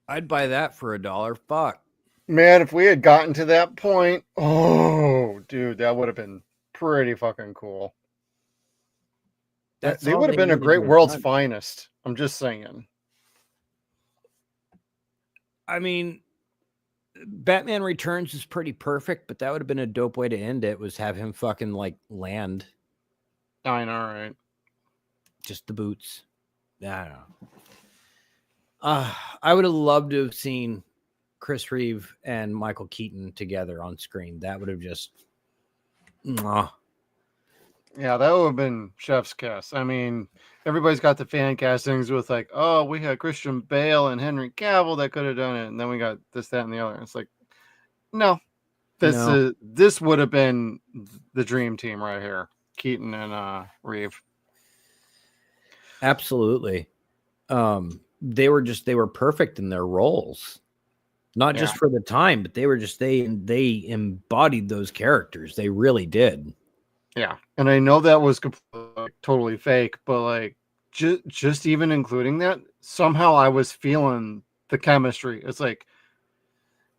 I'd buy that for $1. Fuck. Man, if we had gotten to that point, oh, dude, that would have been pretty fucking cool. They would have been a great world's finest. I'm just saying. I mean, Batman Returns is pretty perfect, but that would have been a dope way to end it, was have him fucking like land. I know, right? Just the boots. I don't know. I would have loved to have seen Chris Reeve and Michael Keaton together on screen. That would have just... Yeah, that would have been chef's kiss. I mean, everybody's got the fan castings with like, oh, we had Christian Bale and Henry Cavill that could have done it, and then we got this, that, and the other. It's like, no, this would have been the dream team right here, Keaton and Reeve. Absolutely. They were perfect in their roles, not just for the time, but they embodied those characters. They really did. Yeah, and I know that was totally fake, but like just even including that, somehow I was feeling the chemistry. It's like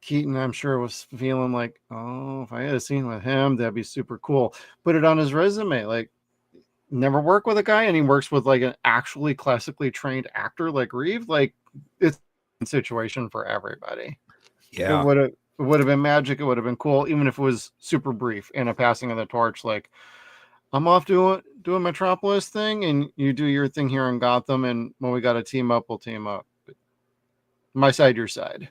Keaton, I'm sure, was feeling like, oh, if I had a scene with him, that'd be super cool. Put it on his resume, like, never work with a guy, and he works with like an actually classically trained actor like Reeve. Like, it's a situation for everybody. Yeah, it would have been magic. It would have been cool, even if it was super brief and a passing of the torch. Like, I'm off doing Metropolis thing, and you do your thing here in Gotham, and when we got to team up, we'll team up. My side, your side.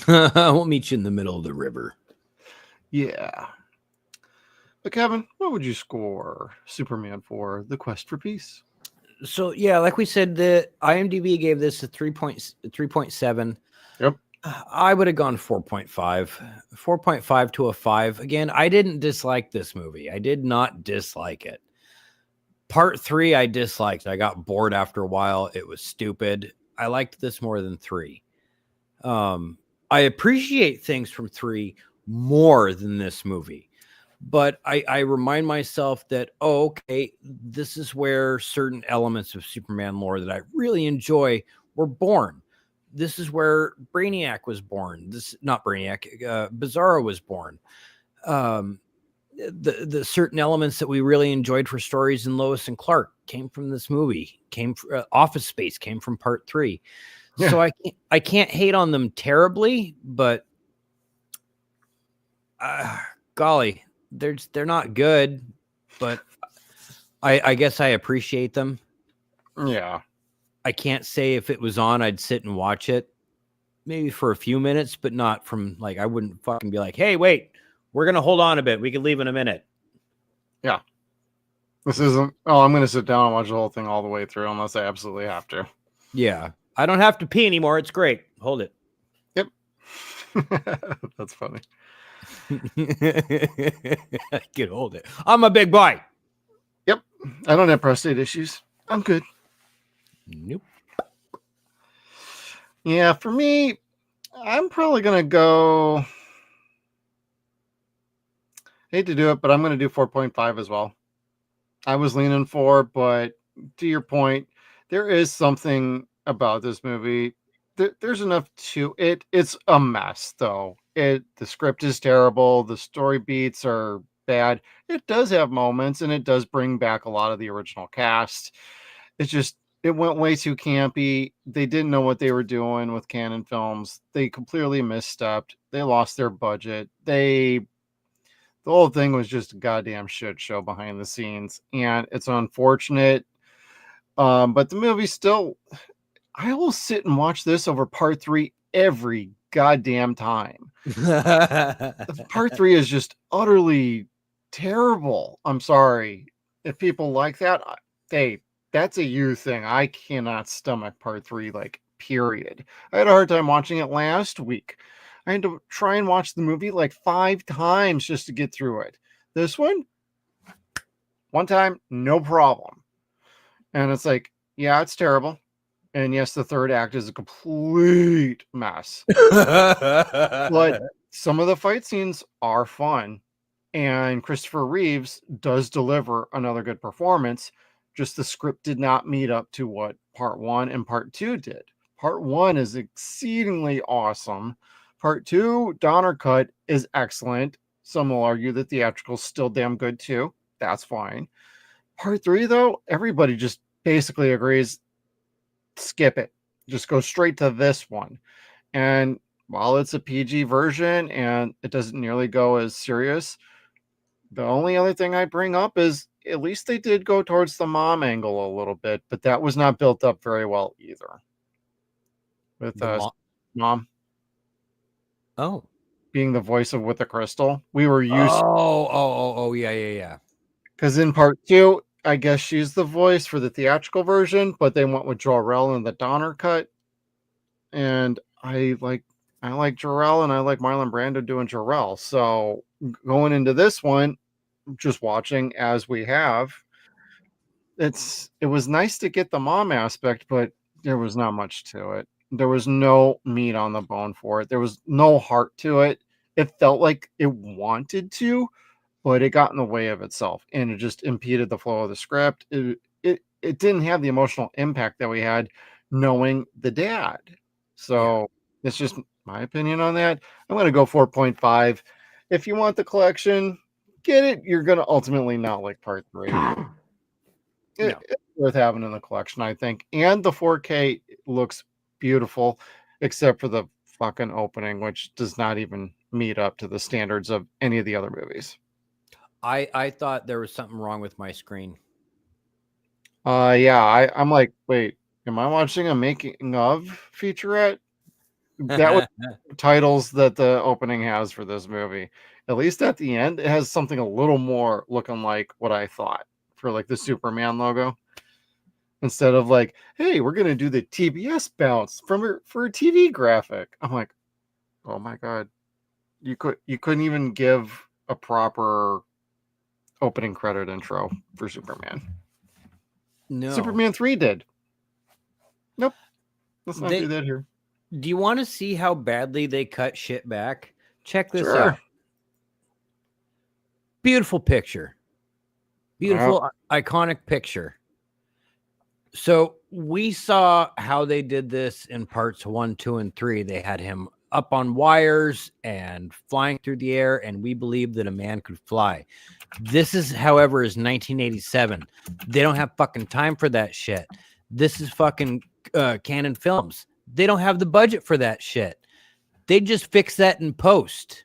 We'll meet you in the middle of the river. Yeah. But Kevin, what would you score Superman for The Quest for Peace? So yeah, like we said, the IMDb gave this a 3.7. Yep. I would have gone 4.5. 4.5 to a 5. Again, I didn't dislike this movie. I did not dislike it. Part 3, I disliked. I got bored after a while. It was stupid. I liked this more than 3. I appreciate things from 3 more than this movie. But I remind myself that, okay, this is where certain elements of Superman lore that I really enjoy were born. This is where Brainiac was born. Bizarro was born. The certain elements that we really enjoyed for stories in Lois and Clark came from this movie. Office Space came from Part 3. Yeah. So I can't hate on them terribly, but golly, they're not good, but I guess I appreciate them. Yeah. I can't say if it was on, I'd sit and watch it maybe for a few minutes, but not from like, I wouldn't fucking be like, hey, wait, we're going to hold on a bit. We can leave in a minute. Yeah. This isn't, I'm going to sit down and watch the whole thing all the way through unless I absolutely have to. Yeah. I don't have to pee anymore. It's great. Hold it. Yep. That's funny. I can hold it. I'm a big boy. Yep. I don't have prostate issues. I'm good. Nope. Yeah, for me, I'm probably going to go. I hate to do it, but I'm going to do 4.5 as well. I was leaning 4, but to your point, there is something about this movie. There's enough to it. It's a mess, though. The script is terrible. The story beats are bad. It does have moments, and it does bring back a lot of the original cast. It's just, it went way too campy. They didn't know what they were doing with Canon Films. They completely misstepped. They lost their budget. The whole thing was just a goddamn shit show behind the scenes, and it's unfortunate. But the movie still, I will sit and watch this over part 3 every goddamn time. Part 3 is just utterly terrible. I'm sorry. If people like that, that's a you thing. I cannot stomach part 3, like, period. I had a hard time watching it last week. I had to try and watch the movie like 5 times just to get through it. This one time, no problem. And it's like, yeah, it's terrible. And yes, the third act is a complete mess. But some of the fight scenes are fun. And Christopher Reeves does deliver another good performance. Just the script did not meet up to what part 1 and part 2 did. Part 1 is exceedingly awesome. Part 2, Donner cut, is excellent. Some will argue that theatrical's still damn good too. That's fine. Part 3, though, everybody just basically agrees, skip it. Just go straight to this one. And while it's a PG version and it doesn't nearly go as serious, the only other thing I bring up is at least they did go towards the mom angle a little bit, but that was not built up very well either. With mom. Oh. Being the voice of With the Crystal. We were used yeah. Because in part 2, I guess she's the voice for the theatrical version, but they went with Jor-El in the Donner cut. And I like Jor-El and I like Marlon Brando doing Jor-El. So going into this one, just watching as we have, it was nice to get the mom aspect, but there was not much to it. There was no meat on the bone for it. There was no heart to it. It felt like it wanted to, but it got in the way of itself, and it just impeded the flow of the script. It didn't have the emotional impact that we had knowing the dad. So it's just my opinion on that. I'm going to go 4.5. If you want the collection, get it. You're going to ultimately not like part 3. It's worth having in the collection, I think. And the 4K looks beautiful, except for the fucking opening, which does not even meet up to the standards of any of the other movies. I thought there was something wrong with my screen. I'm like, wait, am I watching a making of featurette? That was titles that the opening has for this movie. At least at the end, it has something a little more looking like what I thought for like the Superman logo. Instead of like, hey, we're gonna do the TBS bounce for a TV graphic. I'm like, oh my god, you couldn't even give a proper opening credit intro for Superman. No, Superman 3 did. Nope, let's not do that here. Do you want to see how badly they cut shit back? Check this Sure. out. Beautiful picture. Beautiful, iconic picture. So we saw how they did this in parts 1, 2, and 3. They had him up on wires and flying through the air, and we believed that a man could fly. This is, however, is 1987. They don't have fucking time for that shit. This is fucking Canon Films. They don't have the budget for that shit. They just fix that in post.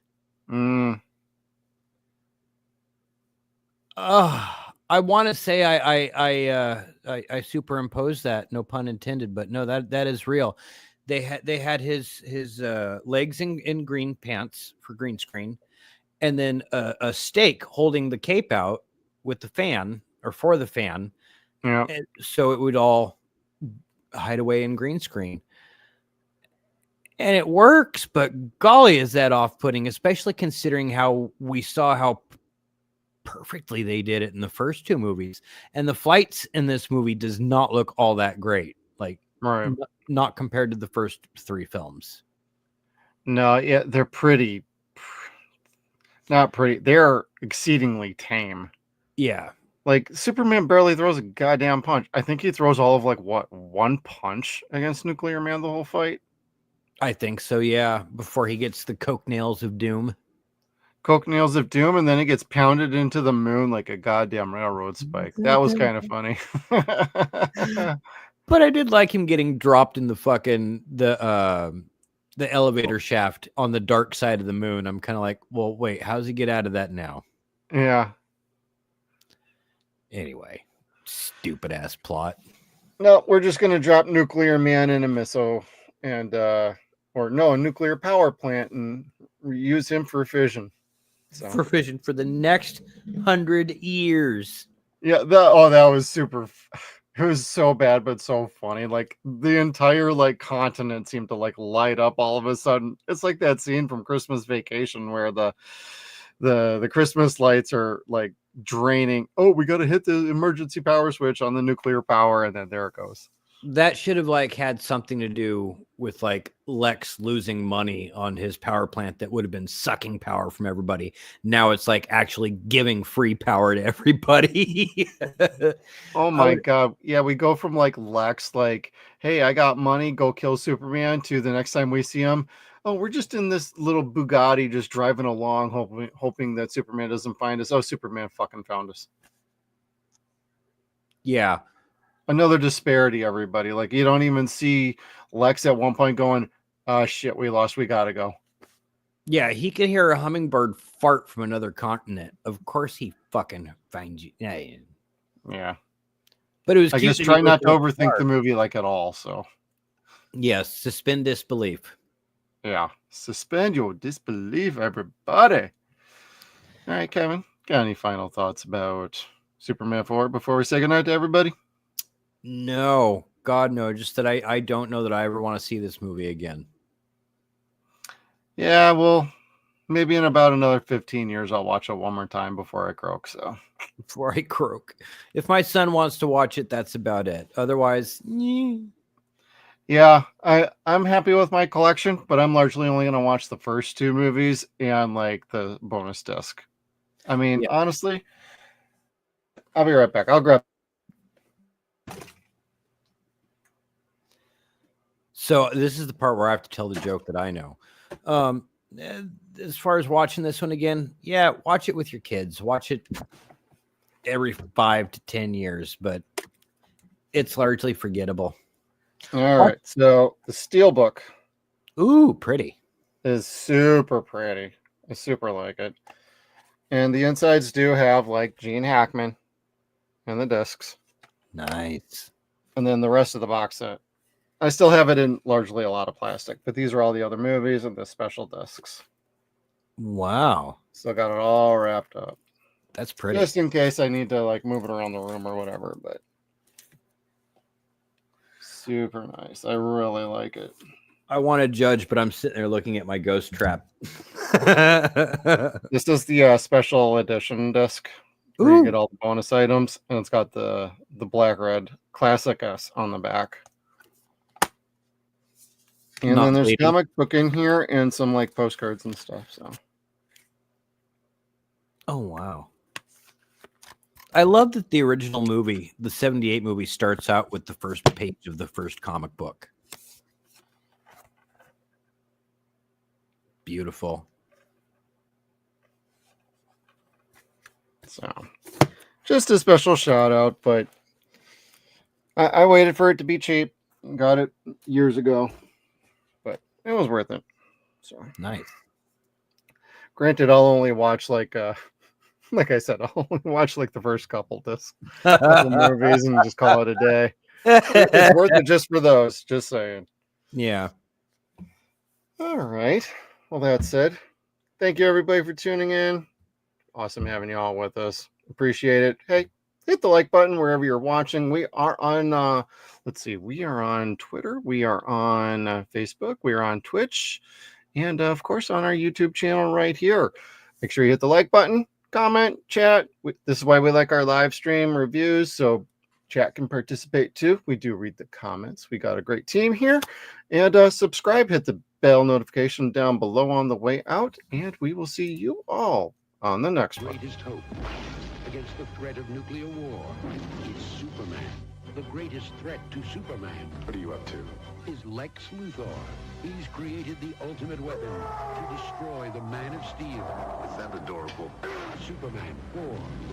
I want to say I superimposed that, no pun intended, but no, that is real. They had his legs in green pants for green screen, and then a stake holding the cape out with the fan or for the fan, so it would all hide away in green screen. And it works, but golly, is that off-putting, especially considering how we saw how perfectly they did it in the first 2 movies. And the fights in this movie does not look all that great, like not compared to the first 3 films. No, yeah, they're pretty, not pretty. They're exceedingly tame. Yeah. Like, Superman barely throws a goddamn punch. I think he throws all of, like, what, 1 punch against Nuclear Man the whole fight? I think so, yeah. Before he gets the coke nails of doom. Coke nails of doom, and then it gets pounded into the moon like a goddamn railroad spike. That was kind of funny. But I did like him getting dropped in the fucking the elevator shaft on the dark side of the moon. I'm kind of like, well, wait, how does he get out of that now? Yeah. Anyway, stupid ass plot. No, we're just gonna drop Nuclear Man in a missile and a nuclear power plant and use him for fission. So For fission for the next 100 years. yeah, that was super. It was so bad, but so funny. Like the entire like continent seemed to like light up all of a sudden. It's like that scene from Christmas Vacation where the Christmas lights are like draining. Oh, we got to hit the emergency power switch on the nuclear power, and then there it goes. That should have like had something to do with like Lex losing money on his power plant that would have been sucking power from everybody. Now it's like actually giving free power to everybody. Oh my god. Yeah, we go from like Lex, like, hey, I got money, go kill Superman, to the next time we see him, oh, we're just in this little Bugatti just driving along, hoping that Superman doesn't find us. Oh, Superman fucking found us. Yeah. Another disparity, everybody. Like, you don't even see Lex at one point going, shit, we lost, we gotta go. Yeah, he could hear a hummingbird fart from another continent. Of course he fucking finds you. Yeah. But it was I cute guess that try he not to goes overthink fart. the movie like at all. So Yes, suspend disbelief. yeah. Suspend your disbelief, everybody. All right, Kevin. Got any final thoughts about Superman 4 before we say goodnight to everybody? No, God, no. Just that I don't know that I ever want to see this movie again. Yeah, well, maybe in about another 15 years, I'll watch it one more time before I croak. So Before I croak. If my son wants to watch it, that's about it. Otherwise, yeah, I'm happy with my collection, but I'm largely only going to watch the first two movies and like the bonus disc. I mean, Yeah. honestly, I'll be right back. I'll grab. So this is the part where I have to tell the joke that I know. As far as watching this one again, yeah, watch it with your kids. Watch it every 5 to 10 years, but it's largely forgettable. All right, so the Steelbook Ooh, pretty. is super pretty. I super like it. And the insides do have like Gene Hackman and the discs. Nice. And then the rest of the box set. I still have it in largely a lot of plastic, but these are all the other movies and the special discs. Wow. So got it all wrapped up. That's pretty. Just in case I need to like move it around the room or whatever, but super nice. I really like it. I want to judge, but I'm sitting there looking at my ghost trap. This is the special edition disc where you get all the bonus items, and it's got the black red classic S on the back. And then there's a comic book in here and some like postcards and stuff. So oh wow. I love that the original movie, the 78 movie, starts out with the first page of the first comic book. Beautiful. So just a special shout out, but I waited for it to be cheap. Got it years ago, but it was worth it. So nice. Granted, I'll only watch like I said, I'll only watch like the first couple movies and just call it a day. It's worth it just for those. Just saying. Yeah. All right. Well, that said, thank you everybody for tuning in. Awesome having you all with us. Appreciate it. Hey, hit the like button wherever you're watching. We are on, we are on Twitter. We are on Facebook. We are on Twitch. And, of course, on our YouTube channel right here. Make sure you hit the like button, comment, chat. This is why we like our live stream reviews, so chat can participate too. We do read the comments. We got a great team here. And subscribe, hit the bell notification down below on the way out. And we will see you all on the next one. Greatest hope against the threat of nuclear war is Superman. The greatest threat to Superman, What are you up to? is Lex Luthor. He's created the ultimate weapon to destroy the Man of Steel. Is that adorable? Superman 4.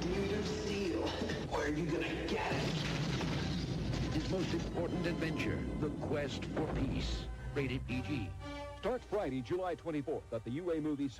Need of steel. Where are you gonna get it? His most important adventure, the quest for peace. Rated PG. Starts Friday, July 24th at the UA Movie Center.